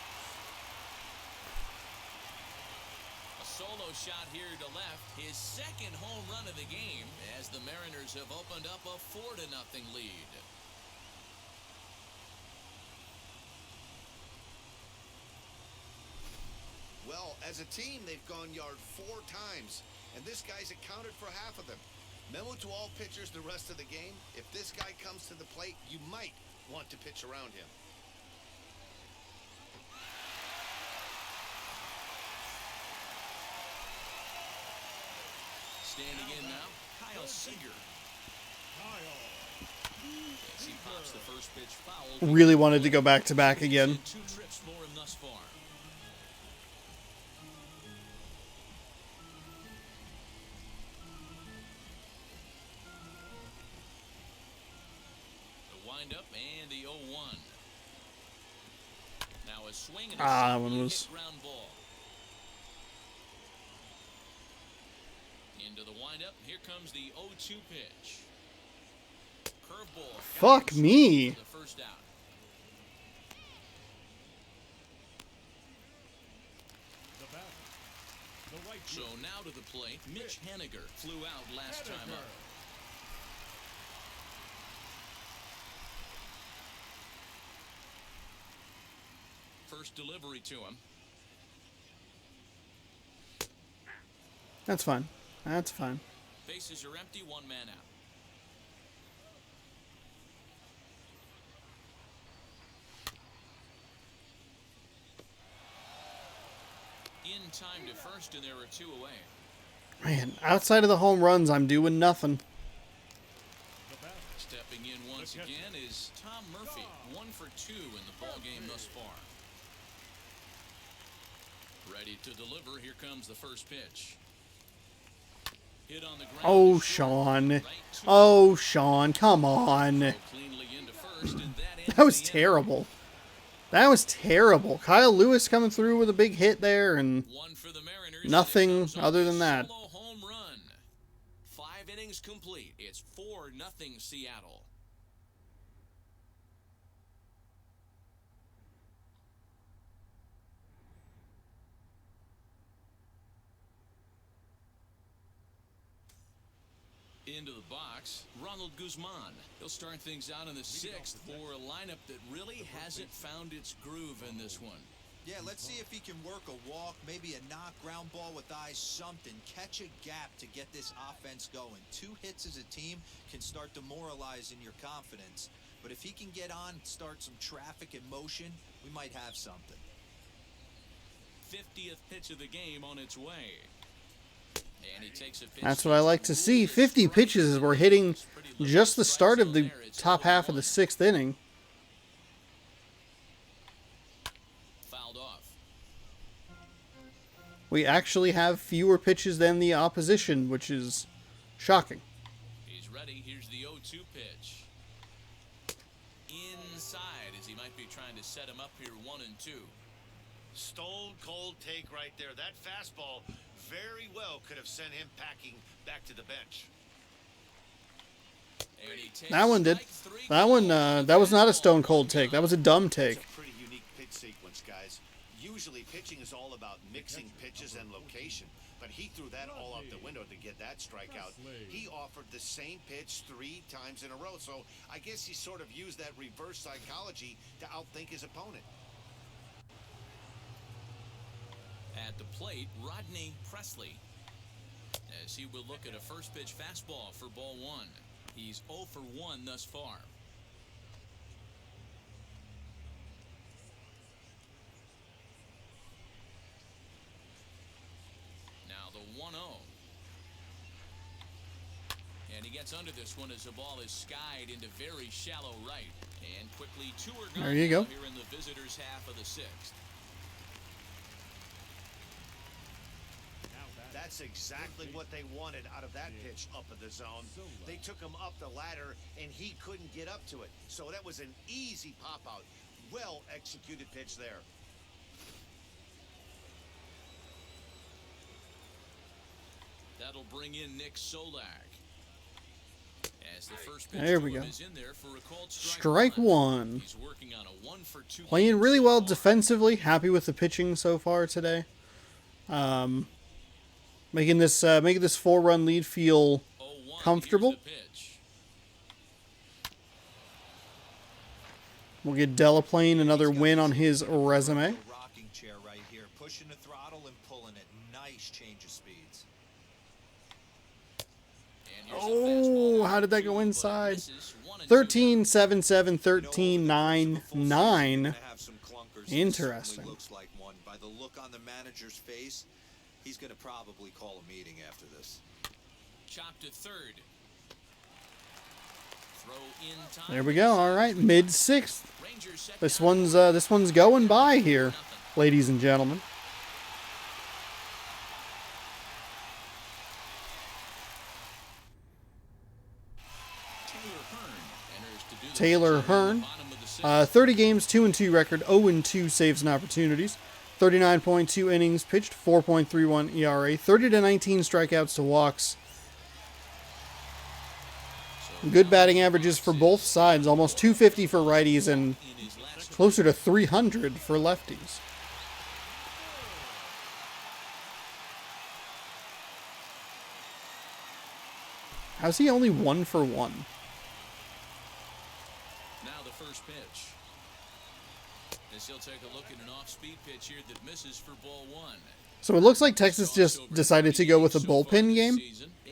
A solo shot here to left. His second home run of the game as the Mariners have opened up a 4-0 lead. Well, as a team, they've gone yard 4 times, and this guy's accounted for half of them. Memo to all pitchers the rest of the game. If this guy comes to the plate, you might want to pitch around him. Standing in now, Kyle Seager. As he pops the first pitch foul. Really wanted to go back-to-back again. 2 trips for him thus far. The windup and the 0-1. Now a swing and a That sharply one hit was. ground ball. Into the windup. Here comes the 0-2 pitch. Curveball. Fuck me. For the first out. The batter, the right So fielder, now to the plate, Mitch Haniger flew out last time up. First delivery to him. That's fine. That's fine. Bases are empty, one man out. In time to first, and there are two away. Man, outside of the home runs, I'm doing nothing. the batter, Stepping in once again is Tom Murphy, 1 for 2 in the ball game thus far. Ready to deliver. Here comes the first pitch. Hit on the ground. Oh, to short. Sean. Right to Oh, Sean, come on. throw cleanly into first, and that ends That was the inning. terrible. That was terrible. Kyle Lewis coming through with a big hit there, and One for the Mariners, and nothing it comes on other a than that. solo home run. 5 innings complete. It's 4-0 Seattle. Into the box, Ronald Guzman. He'll start things out in the 6th for a lineup that really hasn't found its groove in this one. Yeah, let's see if he can work a walk, maybe a knock, ground ball with eyes, something. Catch a gap to get this offense going. 2 hits as a team can start demoralizing your confidence. But if he can get on, start some traffic in motion, we might have something. 50th pitch of the game on its way. And he takes a pitch that's what I like to see. 50 pitches as we're hitting just the start of the top half of the 6th inning. Fouled off. We actually have fewer pitches than the opposition, which is shocking. He's ready. Here's the 0-2 pitch. Inside, as he might be trying to set him up here 1-2. Stone cold take right there. That fastball very well could have sent him packing back to the bench. And he takes That one did. strike 3 That one, called. that was not a stone cold take. That was a dumb take. It's a pretty unique pitch sequence, guys. Usually pitching is all about mixing pitches and location, but he threw that all out the window to get that strikeout. He offered the same pitch 3 times in a row, so I guess he sort of used that reverse psychology to outthink his opponent. At the plate, Rodney Presley, as he will look at a first pitch fastball for ball 1. He's 0 for 1 thus far. Now the 1-0. And he gets under this one as the ball is skied into very shallow right. And quickly 2 are gone There you go. here in the visitors' half of the 6th. That's exactly what they wanted out of that pitch up in the zone. They took him up the ladder, and he couldn't get up to it. So that was an easy pop-out. Well-executed pitch there. That'll bring in Nick Solak. As the first pitch There to we him go. is in there for a called Strike 1. He's working on a 1 for 2 Playing game really so well far. defensively. Happy with the pitching so far today. Making this 4-run lead feel 0-1, comfortable. here's the pitch. We'll get Delaplane another win on his resume. Rocking chair right here, pushing the throttle and pulling it. Nice change of speeds. And here's a Oh, fastball how did that go but it inside? misses. 1-2. 13, 7, 7, 13, You know, 9, over the course of a full season, 9. you're gonna have some clunkers. This Interesting. certainly looks like one. By the look on the manager's face, he's going to probably call a meeting after this. Chop to third. Throw in time. There we go. All right, mid-6th. Rangers set This down one's going by here, ladies and gentlemen. Taylor Hearn enters to do the Taylor pitching in the Hearn. bottom of the 30 games, 2-2 record, 0-2 saves and opportunities, 39.2 innings pitched, 4.31 ERA, 30-19 strikeouts to walks. Good batting averages for both sides, almost 250 for righties and closer to 300 for lefties. How's he only 1 for 1? Now the first pitch. As he'll take a look at an off-speed pitch here that misses for ball 1. So it looks like Texas just decided to go with a bullpen game.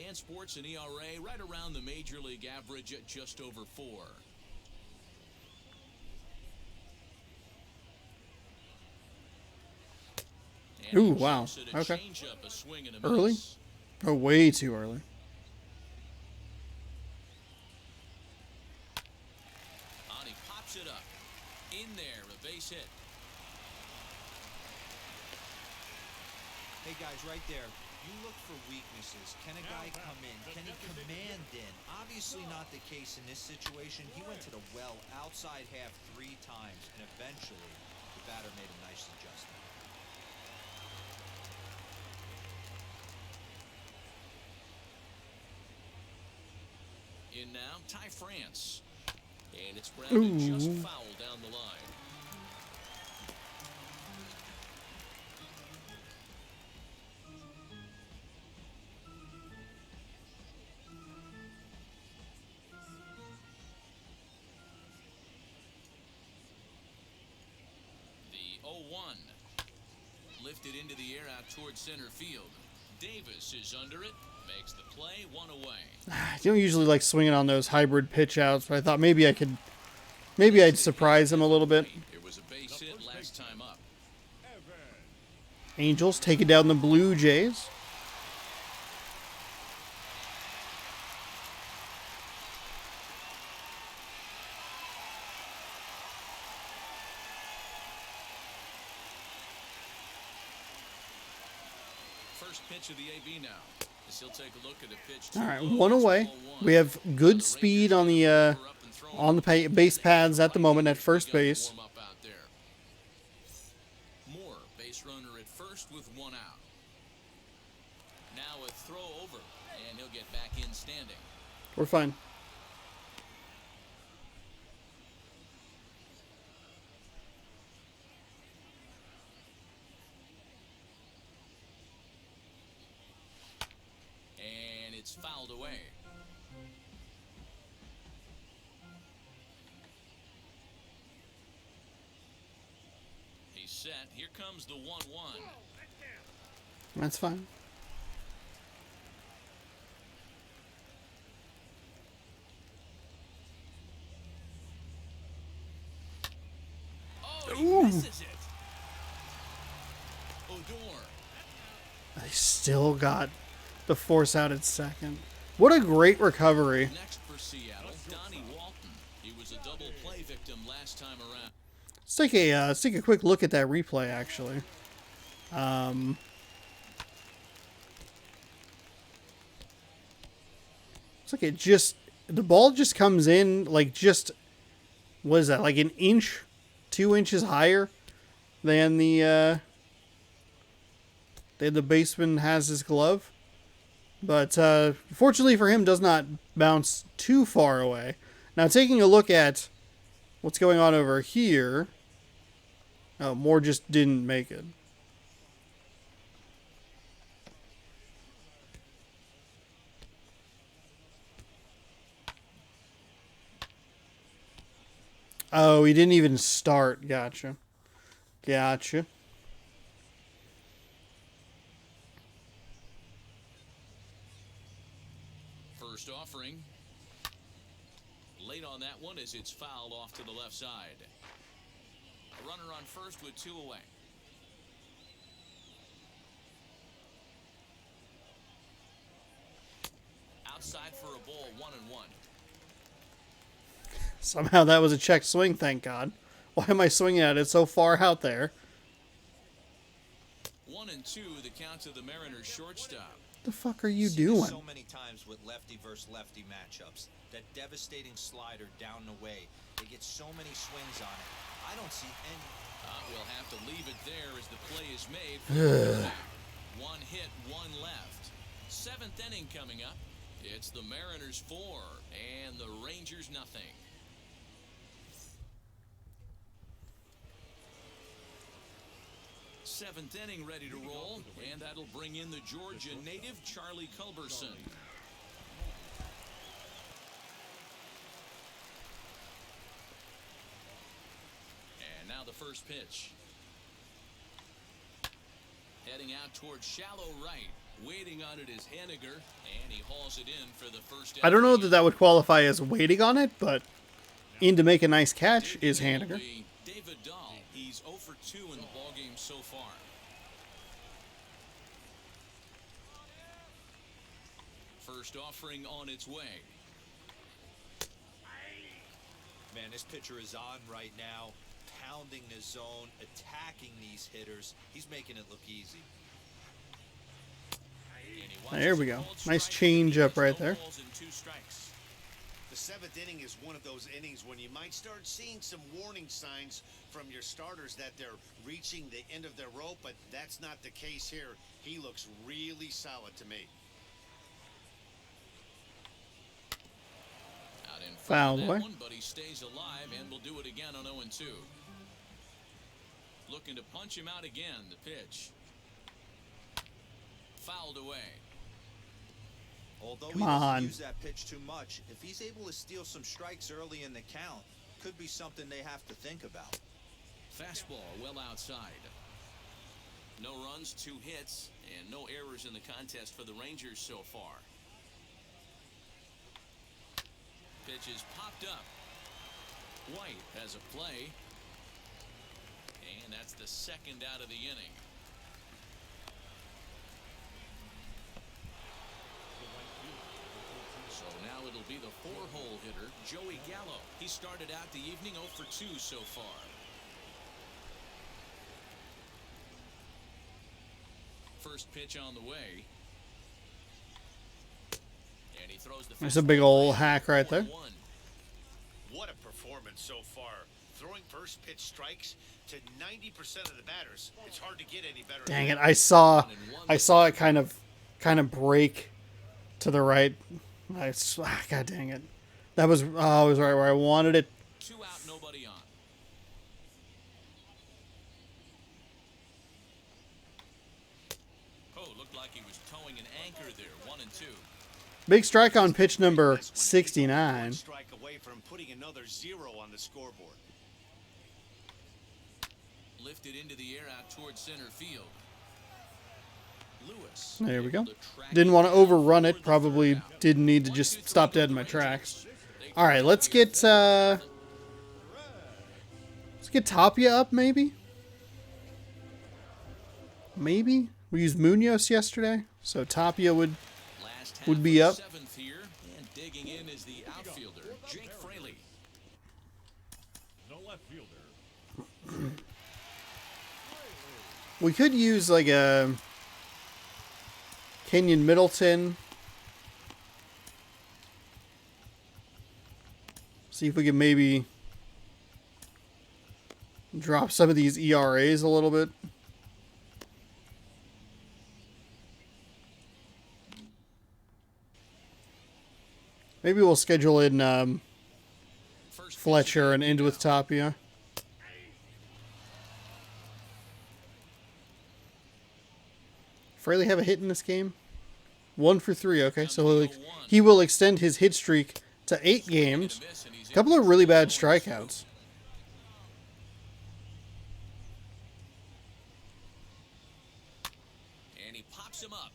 And sports an ERA right around the major league average at just over 4. Ooh, wow. Okay. Early? Oh, way too early. He pops it up. In there, a base hit. Hey guys, right there. You look for weaknesses. Can a guy come in? Can he command in? Obviously not the case in this situation. He went to the well outside half 3 times, and eventually the batter made a nice adjustment. In now, Ty France. And it's grounded just foul down the line. The 0-1. Lifted into the air out towards center field. Davis is under it. Makes the play, 1 away. I don't usually like swinging on those hybrid pitch outs, but I thought maybe I'd surprise him a little bit. It was a base hit last time up. Angels taking down the Blue Jays. First pitch of the AB now. He'll take a look at a pitch. All right, 1 away. We have good speed on the base paths at the moment at first base. Moore, base runner at first with 1 out. Now a throw over, and he'll get back in standing. We're fine. It's fouled away. He's set. Here comes the 1-1. That's fine. Oh, he misses it. Odor. They still got the force out at second. What a great recovery. Next for Seattle, Donnie Walton. He was a double play victim last time around. Let's take a quick look at that replay, actually. It's like the ball just comes in like what is that, like an inch, 2 inches higher than the baseman has his glove. But fortunately for him, does not bounce too far away. Now taking a look at what's going on over here. Oh, Moore just didn't make it. Oh, he didn't even start. Gotcha. First offering. Late on that one as it's fouled off to the left side. A runner on first with 2 away. Outside for a ball, 1-1. Somehow that was a check swing, thank God. Why am I swinging at it so far out there? 1-2, the count to the Mariners shortstop. The fuck are you See this doing? so many times with lefty versus lefty matchups. That devastating slider down the way. They get so many swings on it. I don't see any. We'll have to leave it there as the play is made. For the comeback. One hit, one left. Seventh inning coming up. It's the Mariners 4 and the Rangers nothing. Seventh inning ready to roll, and that'll bring in the Georgia native Charlie Culberson. And now the first pitch. Heading out towards shallow right. Waiting on it is Haniger, and he hauls it in for the first. I don't know that that would qualify as waiting on it, but in to make a nice catch is Haniger. David Dahl. He's 0 for 2 in the ballgame so far. First offering on its way. Man, this pitcher is on right now, pounding the zone, attacking these hitters. He's making it look easy. There we go. Nice change up right there. The seventh inning is one of those innings when you might start seeing some warning signs from your starters that they're reaching the end of their rope, but that's not the case here. He looks really solid to me. Out in front Foul of away. that one, but he stays alive and will do it again on 0-2. Looking to punch him out again. The pitch. Fouled away. Although Come he doesn't on. use that pitch too much, if he's able to steal some strikes early in the count, could be something they have to think about. Fastball well outside. No runs, 2 hits, and no errors in the contest for the Rangers so far. Pitch is popped up. White has a play. And that's the second out of the inning. So now it'll be the 4-hole hitter, Joey Gallo. He started out the evening 0 for 2 so far. First pitch on the way. And he throws the That's a big old hack right there. 1-1. What a performance so far. Throwing first pitch strikes to 90% of the batters. It's hard to get any better. Dang it! I saw it kind of break to the right. God dang it! That was it was right where I wanted it. 2 out, nobody on. Oh, looked like he was towing an anchor there. 1-2. Big strike on pitch number 69. One strike away from putting another 0 on the scoreboard. Lifted into the air out towards center field. Lewis. There we go. able to track Didn't it want to down overrun for it. the Probably third out. didn't need to just stop dead in my tracks. All right, let's get Tapia up maybe. Maybe we used Munoz yesterday, so Tapia would be up. Seventh here, and digging in is the outfielder, Jake Fraley. No left fielder. We could use like a Kenyon Middleton. See if we can maybe drop some of these ERAs a little bit. Maybe we'll schedule in First Fletcher and end with Tapia. Fraley have a hit in this game? 1 for 3. Okay, so he will extend his hit streak to 8 games. A couple of really bad strikeouts. And he pops him up,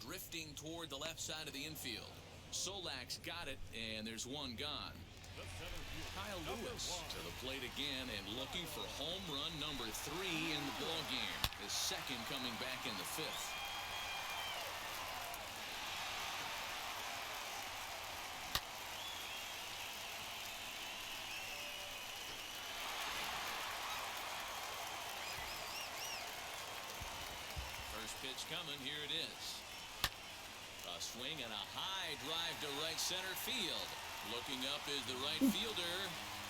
drifting toward the left side of the infield. Solak's got it, and there's one gone. Kyle Lewis to the plate again and looking for home run number 3 in the ballgame. His second coming back in the 5th. First pitch coming, here it is. A swing and a high drive to right center field. Looking up is the right fielder,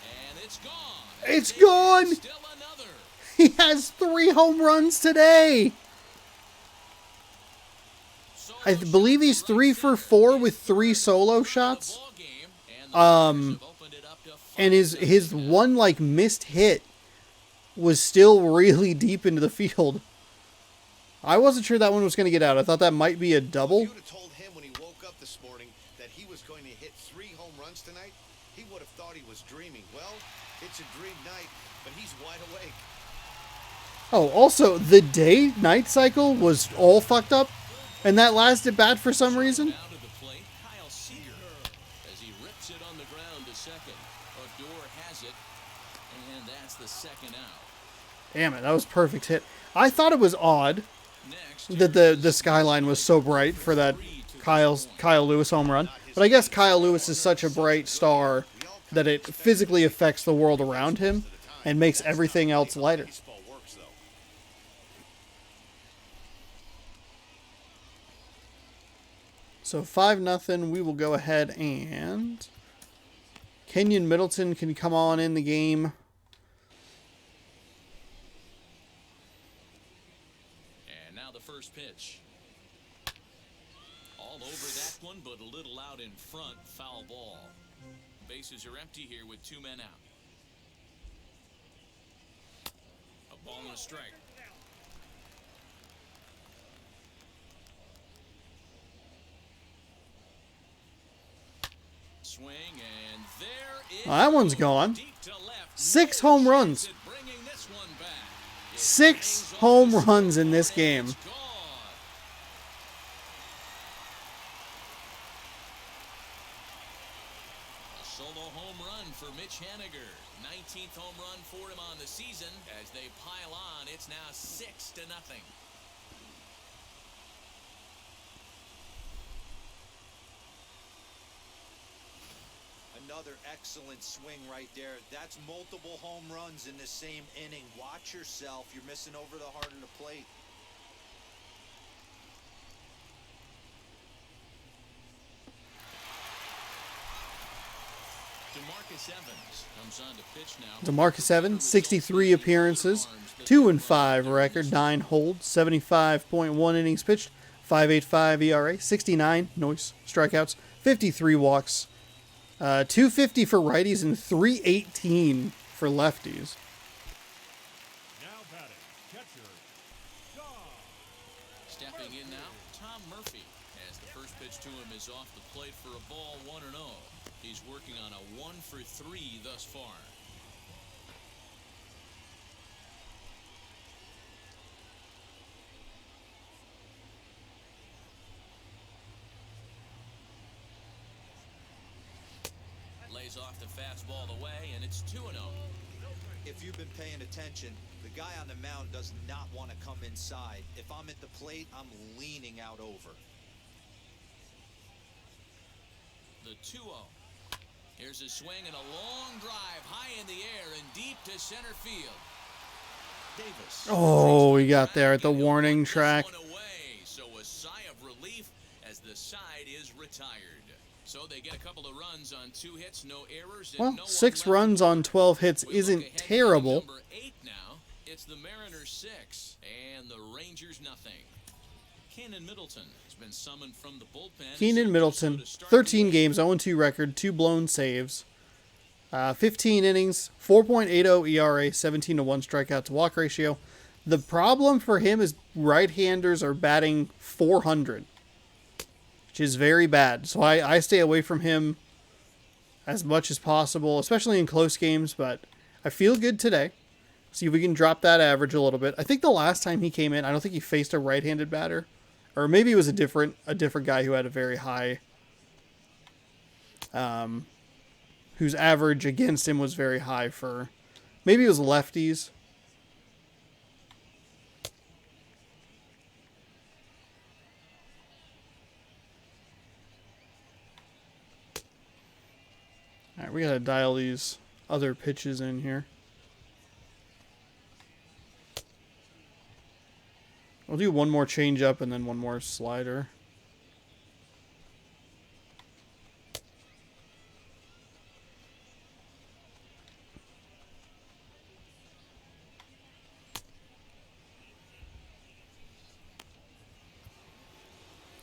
and it's gone. It's gone. Still another. He has 3 home runs today. I believe he's 3 for 4 with 3 solo shots. And his one like missed hit was still really deep into the field. I wasn't sure that one was going to get out. I thought that might be a double. If you would have told him when he woke up this morning that he was going to hit 3 home runs tonight, he would have thought he was dreaming. Well, it's a dream night, but he's wide awake. Oh, also, the day-night cycle was all fucked up, and that last at bat for some reason. Down to the plate, Kyle Seager, as he rips it on the ground to second. Odor has it, and that's the second out. Damn it, that was a perfect hit. I thought it was odd Next, that the skyline was so bright for that Kyle Lewis home run. But I guess Kyle Lewis is such a bright star that it physically affects the world around him and makes everything else lighter. Baseball works, though. So 5-0, we will go ahead and Kenyon Middleton can come on in the game. and now the first pitch. All over that one, but a little out in front. Foul ball. Bases are empty here with 2 men out. A ball and a strike. Swing, and there is Well, that one's gone. deep to left. 6 home runs. Chance at bringing this one back. It 6 hangs home off the runs in this and game. it's gone. A solo home run for Mitch Haniger. 19th home run for him on the season. As they pile on, it's now 6-0. Another excellent swing right there. That's multiple home runs in the same inning. Watch yourself. You're missing over the heart of the plate. DeMarcus Evans comes on to pitch now. DeMarcus Evans, 63 appearances, 2-5 record, 9 holds, 75.1 innings pitched, 5.85 ERA, 69 strikeouts, 53 walks, 250 for righties and 318 for lefties. Now batting, catcher, Shaw. Stepping in now, Tom Murphy. As the first pitch to him is off the plate for a ball, 1-0. He's working on a 1 for 3 thus far. Lays off the fastball away, and it's 2-0. If you've been paying attention, the guy on the mound does not want to come inside. If I'm at the plate, I'm leaning out over. The 2-0. Here's a swing and a long drive high in the air and deep to center field. Davis. Oh, we got there at the warning track. This one away, so a sigh of relief as the side is retired. So they get a couple of runs on 2 hits, no errors. And Well, no one 6 left. runs on 12 hits We look isn't ahead to terrible. Number 8 now. It's the Mariners 6 and the Rangers nothing. Keenan Middleton has been summoned from the bullpen. Keenan Middleton, 13 games, 0-2 record, 2 blown saves, 15 innings, 4.80 ERA, 17-1 strikeout to walk ratio. The problem for him is right-handers are batting .400, which is very bad. So I stay away from him as much as possible, especially in close games, but I feel good today. See if we can drop that average a little bit. I think the last time he came in, I don't think he faced a right-handed batter. Or maybe it was a different guy who had a very high, whose average against him was very high for, maybe it was lefties. All right, we gotta dial these other pitches in here. We'll do one more change up and then one more slider.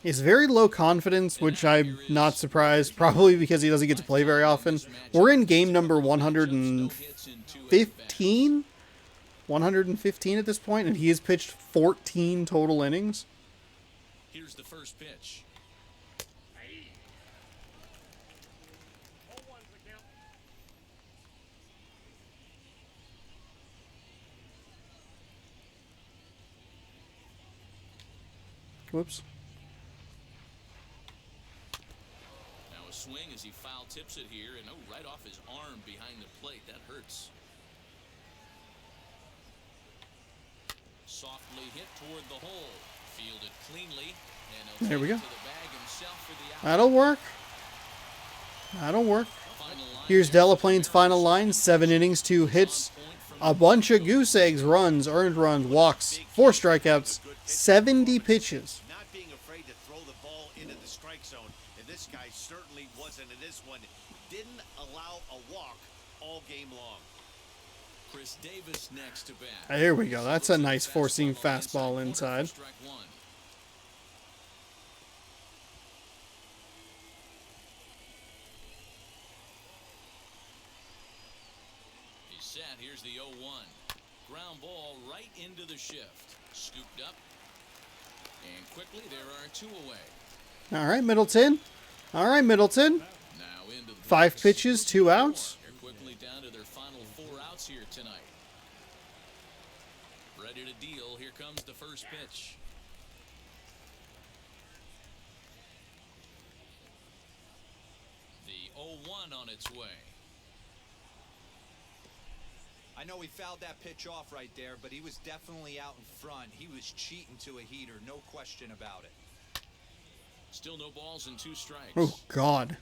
is very low confidence, which I'm not surprised, probably because he doesn't get to play very often. We're in game number 115? 115 at this point, and he has pitched 14 total innings. Here's the first pitch. Whoops. Now a swing as he foul tips it here, and right off his arm behind the plate. That hurts. Softly hit toward the hole. Fielded cleanly. And he'll there we go. to the bag himself for the out. That'll work. That'll work. Here's Delaplane's final line. 7 innings, 2 hits, a bunch of goose eggs, runs, earned runs, walks, 4 strikeouts, 70 pitches. Not being afraid to throw the ball into the strike zone, and this guy certainly wasn't in this one. Didn't allow a walk all game long. Chris Davis next to bat. There we go. That's a nice four-seam fastball inside. Strike one. He's set. Here's the 0-1. Ground ball right into the shift. Scooped up. And quickly there are 2 away. All right, Middleton. All right, Middleton. Now into the 5 box. pitches, 2 outs. They're quickly down to their final 4 outs here tonight. Ready to deal. Here comes the first pitch. The 0-1 on its way. I know he fouled that pitch off right there, but he was definitely out in front. He was cheating to a heater, no question about it. Still no balls and 2 strikes. Oh, God.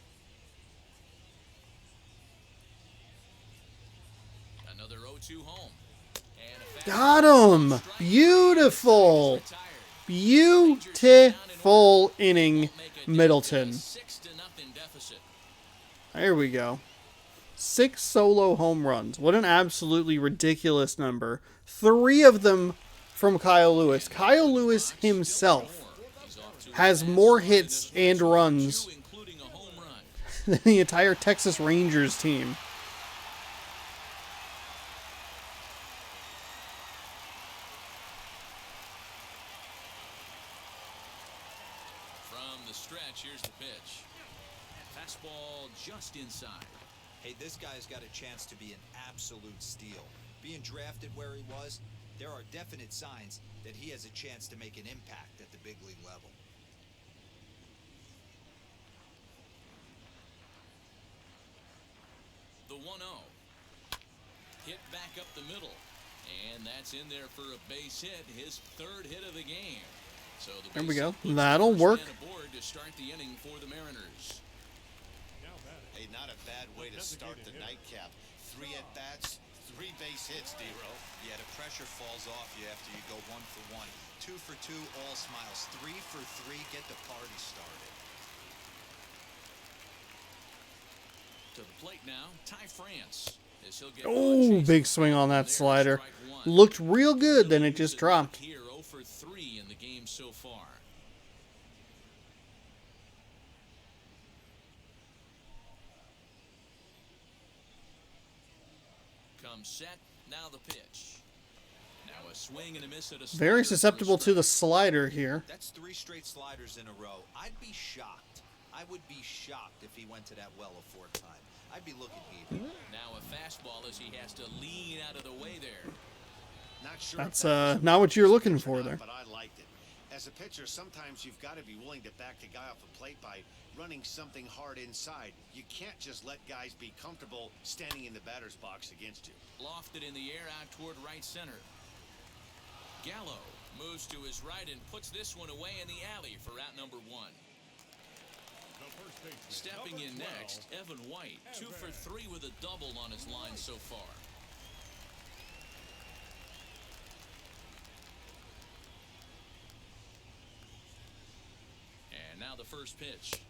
Another 0-2 home. And a fast Got him. Beautiful. Beautiful inning, Middleton. 6-0 deficit. There we go. 6 solo home runs. What an absolutely ridiculous number. 3 of them from Kyle Lewis. Kyle Lewis himself has more hits and runs Including a home run. than the entire Texas Rangers team. From the stretch, here's the pitch. Fastball just inside. Hey, this guy's got a chance to be an absolute steal. Being drafted where he was, there are definite signs that he has a chance to make an impact at the big league level. The 1-0. Hit back up the middle. And that's in there for a base hit, his 3rd hit of the game. So the There we base go. hit puts That'll the first work. man aboard to start the inning for the Mariners. Now batting. Hey, not a bad way to start the nightcap. 3 at-bats, 3 base hits, D-Row. Yeah, the pressure falls off you after you go 1 for 1. 2 for 2, all smiles. 3 for 3, get the party started. To the plate now, Ty France. As he'll get Oh, chase big the swing ball on that there, slider. strike 1. Looked real good, then it just dropped. Here, 0 for 3 in the game so far. Comes set, now the pitch. Now a swing and a miss at a Very slider for susceptible to the strike. slider here. That's 3 straight sliders in a row. I'd be shocked. I would be shocked if he went to that well a 4th time. I'd be looking evil. Now a fastball as he has to lean out of the way there. Not sure That's if that was not what you're looking pitch or for not, there. But I liked it. As a pitcher, sometimes you've got to be willing to back the guy off the plate by running something hard inside. You can't just let guys be comfortable standing in the batter's box against you. Lofted in the air out toward right center. Gallo moves to his right and puts this one away in the alley for out number 1. The first baseman, Stepping in number 12, next, Evan White, 2 for 3 with a double on his line so far. And now the first pitch.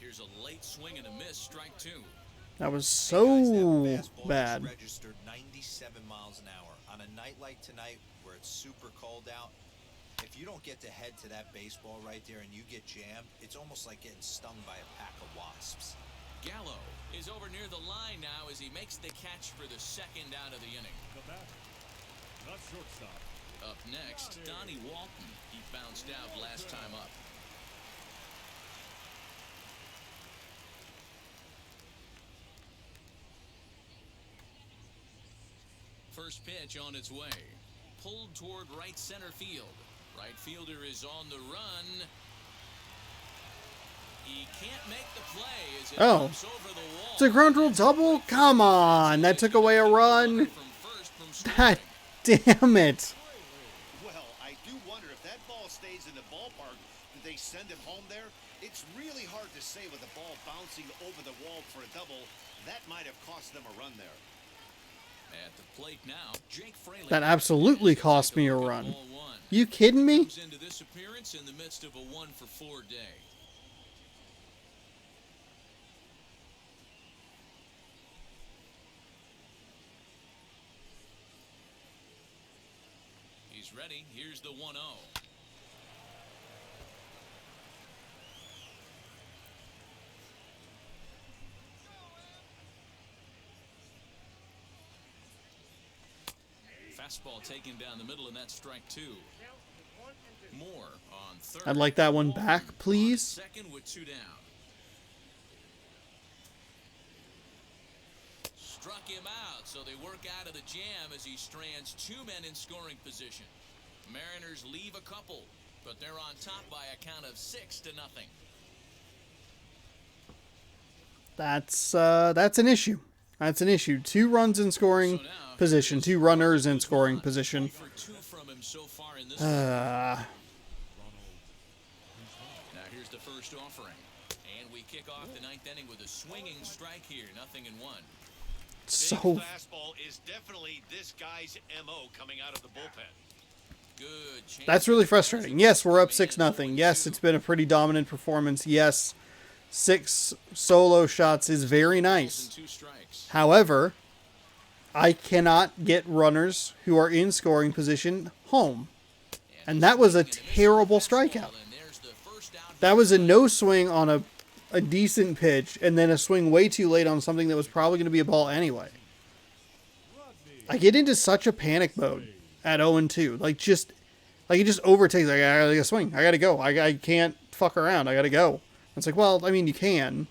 Here's Here's a late swing and a miss, strike 2. That was Guys, so that fastball bad. just registered 97 miles an hour. On a night like tonight, where it's super cold out, if you don't get to head to that baseball right there and you get jammed, it's almost like getting stung by a pack of wasps. Gallo is over near the line now as he makes the catch for the second out of the inning. The batter, not shortstop. Up next, Donnie Walton. He bounced out last time up. First pitch on its way. Pulled toward right center field. Right fielder is on the run. He can't make the play as it bumps over the wall. It's a ground rule double? Come on. That took away a run. God damn it. Well, I do wonder if that ball stays in the ballpark, do they send him home there? It's really hard to say with the ball bouncing over the wall for a double. That might have cost them a run there. At the plate now, Jake Fraley. That absolutely cost me a run. You kidding me? Comes into this appearance in the midst of a 1-for-4 day. He's ready. Here's the 1-0. Fastball taken down the middle, and that's strike 2. Moore on third. I'd like that one back, please. Second with 2 down. Struck him out, so they work out of the jam as he strands 2 men in scoring position. Mariners leave a couple, but they're on top by a count of 6-0. That's an issue. That's an issue. 2 runs in scoring position, 2 runners in scoring position. For 2 from him so far in this Uh, Now here's the first offering, and we kick off the 9th inning with a swinging strike here, 0-1. so Big fastball is definitely this guy's MO coming out of the bullpen. Good chance. that's really frustrating. Yes, we're up 6-0. Yes, it's been a pretty dominant performance. Yes, 6 solo shots is very nice. 2 strikes. However, I cannot get runners who are in scoring position home. And that was a terrible strikeout. And there's the first out. That was a no swing on a decent pitch, and then a swing way too late on something that was probably going to be a ball anyway. I get into such a panic mode at 0-2. Like it just overtakes. Like, I gotta swing. I gotta go. I can't fuck around. I gotta go. It's like, well, I mean, you can.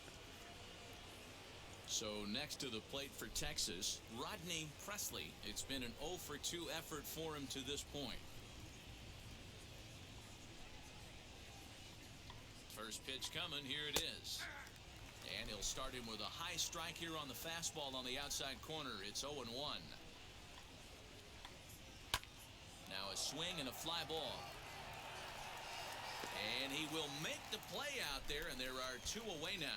So next to the plate for Texas, Rodney Presley. It's been an 0-for-2 effort for him to this point. First pitch coming, here it is. And he'll start him with a high strike here on the fastball on the outside corner. It's 0-1. Now a swing and a fly ball. And he will make the play out there, and there are 2 away now.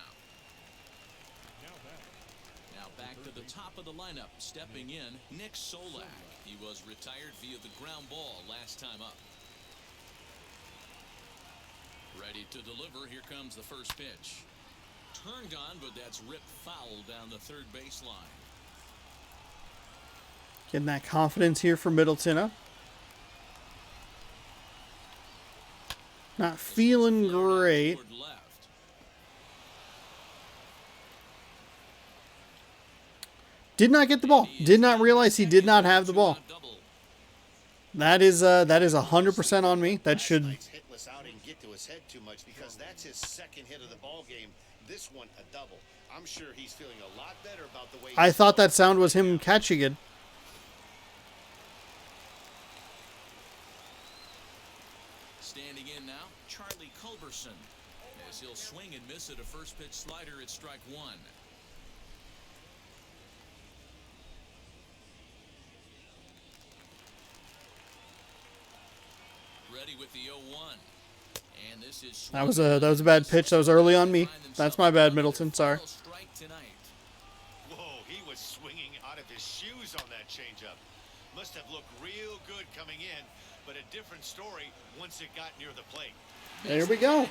Now back to the top of the lineup, stepping in, Nick Solak. He was retired via the ground ball last time up. Ready to deliver, here comes the first pitch. Turned on, but that's ripped foul down the third baseline. Getting that confidence here for Middleton up. Not feeling great. Toward left. Did not get the ball. Did not realize he did not have the ball. That is 100% on me. That should. Tonight's hitless outing get to his head too much because that's his second hit of the ball game. This one a double. I'm sure he's feeling a lot better about the way. I thought that sound was him catching it. Standing in now, Charlie Culberson. As he'll swing and miss at a first pitch slider at strike 1. Ready with the 0-1. And this is That was a bad pitch. That was early on me. That's my bad, Middleton. Sorry. Strike tonight. Whoa, he was swinging out of his shoes on that changeup. Must have looked real good coming in, but a different story once it got near the plate. There we go.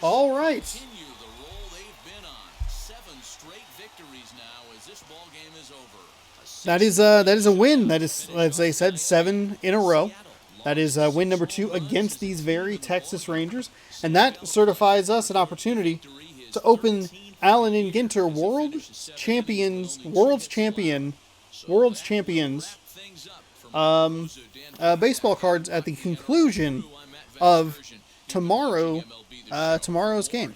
All right. Continue the roll they've been on. 7 straight victories now as this ball game is over. That is a win. That is, as they said, 7 in a row. That is win number 2 against these very Texas Rangers, and that certifies us an opportunity to open Allen and Ginter world's champions baseball cards at the conclusion of tomorrow's game.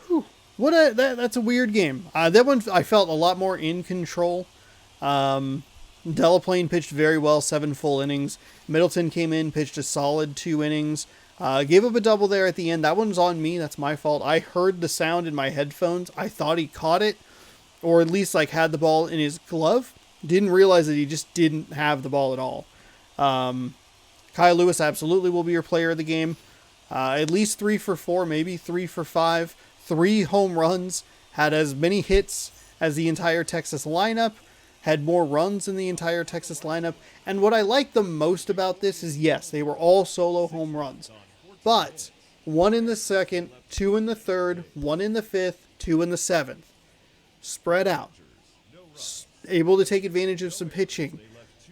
Whew. That's a weird game. That one I felt a lot more in control. Delaplane pitched very well, 7 full innings. Middleton came in, pitched a solid 2 innings. Gave up a double there at the end. That one's on me. That's my fault. I heard the sound in my headphones. I thought he caught it, or at least like had the ball in his glove. Didn't realize that he just didn't have the ball at all. Kyle Lewis absolutely will be your player of the game. At least 3 for 4, maybe 3 for 5. 3 home runs. Had as many hits as the entire Texas lineup. Had more runs than the entire Texas lineup. And what I like the most about this is, yes, they were all solo home runs. But 1 in the second, 2 in the third, 1 in the fifth, 2 in the seventh. Spread out. Able to take advantage of some pitching.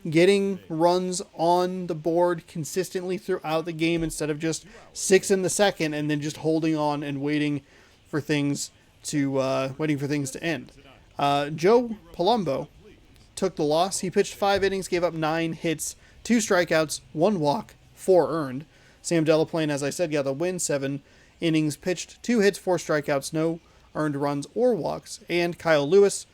Getting runs on the board consistently throughout the game instead of just 6 in the second and then just holding on and waiting for things to end. Joe Palumbo took the loss. He pitched 5 innings, gave up 9 hits, 2 strikeouts, 1 walk, 4 earned. Sam Delaplane, as I said, got the win. 7 innings pitched, 2 hits, 4 strikeouts, no earned runs or walks. And Kyle Lewis,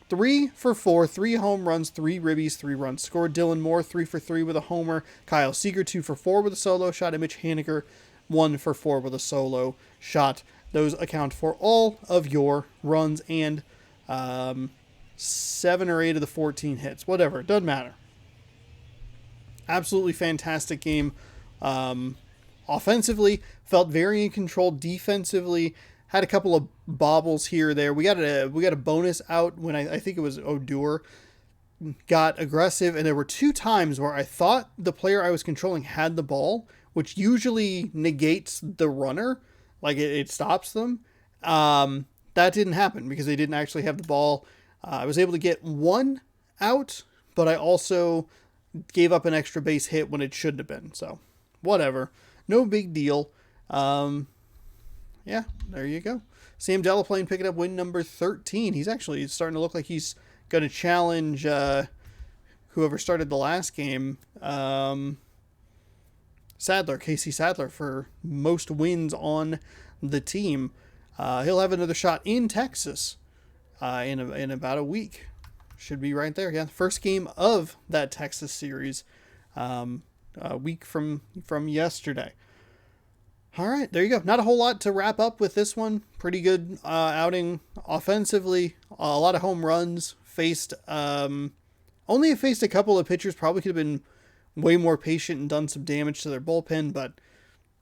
3 for 4, 3 home runs, 3 ribbies, 3 runs scored. Dylan Moore, 3 for 3 with a homer. Kyle Seager, 2 for 4 with a solo shot. And Mitch Haniger, 1 for 4 with a solo shot. Those account for all of your runs and 7 or 8 of the 14 hits. Whatever, it doesn't matter. Absolutely fantastic game. Offensively, felt very in control. Defensively, had a couple of bobbles here or there. We got a bonus out when I think it was Odor got aggressive, and there were 2 times where I thought the player I was controlling had the ball, which usually negates the runner, like it stops them. That didn't happen because they didn't actually have the ball. I was able to get 1 out, but I also gave up an extra base hit when it shouldn't have been. So, whatever. No big deal. Yeah, there you go. Sam Delaplane picking up win number 13. He's actually starting to look like he's going to challenge whoever started the last game, Casey Sadler, for most wins on the team. He'll have another shot in Texas in about a week. Should be right there. Yeah, first game of that Texas series, a week from yesterday. All right, there you go. Not a whole lot to wrap up with this one. Pretty good outing offensively. A lot of home runs. Only faced a couple of pitchers. Probably could have been way more patient and done some damage to their bullpen, but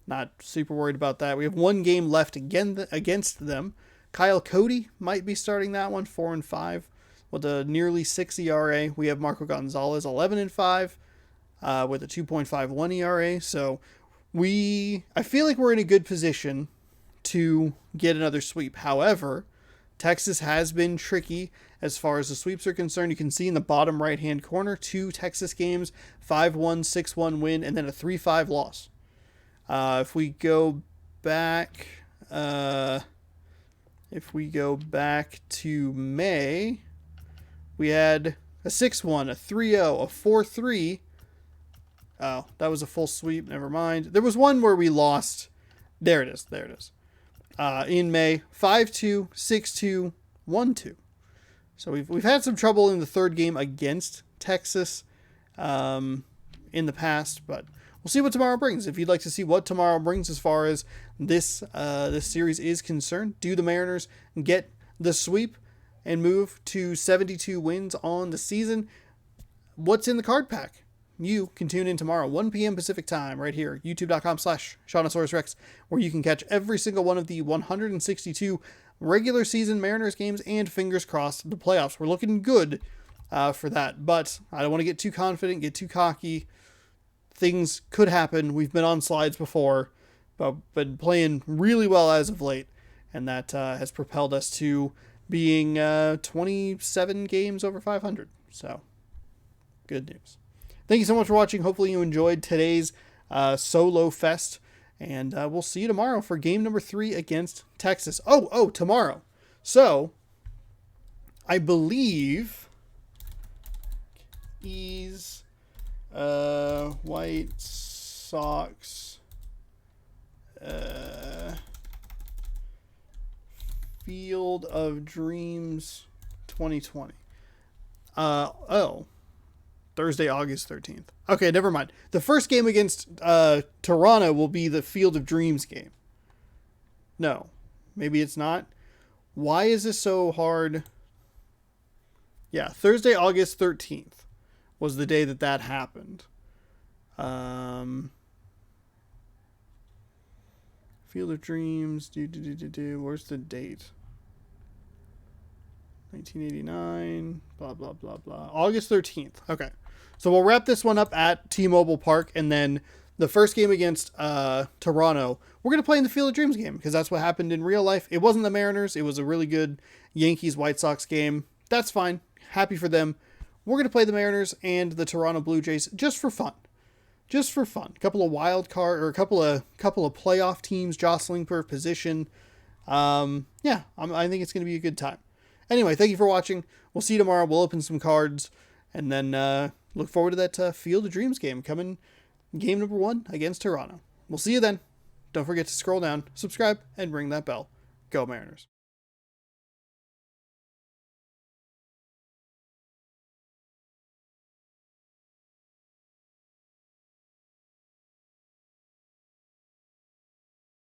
not super worried about that. We have 1 game left again against them. Kyle Cody might be starting that one, 4-5 with a nearly 6 ERA. We have Marco Gonzalez, 11-5 with a 2.51 ERA. So I feel like we're in a good position to get another sweep. However, Texas has been tricky as far as the sweeps are concerned. You can see in the bottom right-hand corner, 2 Texas games, 5-1, 6-1 win, and then a 3-5 loss. If we go back to May, we had a 6-1, a 3-0, a 4-3. Oh, that was a full sweep. Never mind. There was one where we lost. There it is. In May, 5-2, 6-2, 1-2. So we've had some trouble in the third game against Texas in the past, but we'll see what tomorrow brings. If you'd like to see what tomorrow brings as far as this series is concerned, do the Mariners get the sweep and move to 72 wins on the season? What's in the card pack? You can tune in tomorrow, 1 p.m. Pacific time, right here, youtube.com/ShawnosaurusRex, where you can catch every single one of the 162 regular season Mariners games, and fingers crossed, the playoffs. We're looking good for that, but I don't want to get too confident, get too cocky. things could happen. We've been on slides before, but been playing really well as of late, and that has propelled us to being 27 games over 500. So, good news. Thank you so much for watching. Hopefully you enjoyed today's solo fest, and we'll see you tomorrow for game number 3 against Texas. Oh, tomorrow. So, I believe he's White Sox Field of Dreams 2020. Thursday, August 13th. Okay, never mind. The first game against Toronto will be the Field of Dreams game. No, maybe it's not. Why is this so hard? Yeah, Thursday, August 13th was the day that happened. Field of Dreams. Where's the date? 1989. Blah, blah, blah, blah. August 13th. Okay. So we'll wrap this one up at T-Mobile Park, and then the first game against Toronto, we're going to play in the Field of Dreams game, because that's what happened in real life. It wasn't the Mariners. It was a really good Yankees-White Sox game. That's fine. Happy for them. We're going to play the Mariners and the Toronto Blue Jays just for fun. Just for fun. A couple of wild card, or a couple of playoff teams jostling for position. I think it's going to be a good time. Anyway, thank you for watching. We'll see you tomorrow. We'll open some cards, and then look forward to that Field of Dreams game coming, game number 1 against Toronto. We'll see you then. Don't forget to scroll down, subscribe, and ring that bell. Go Mariners.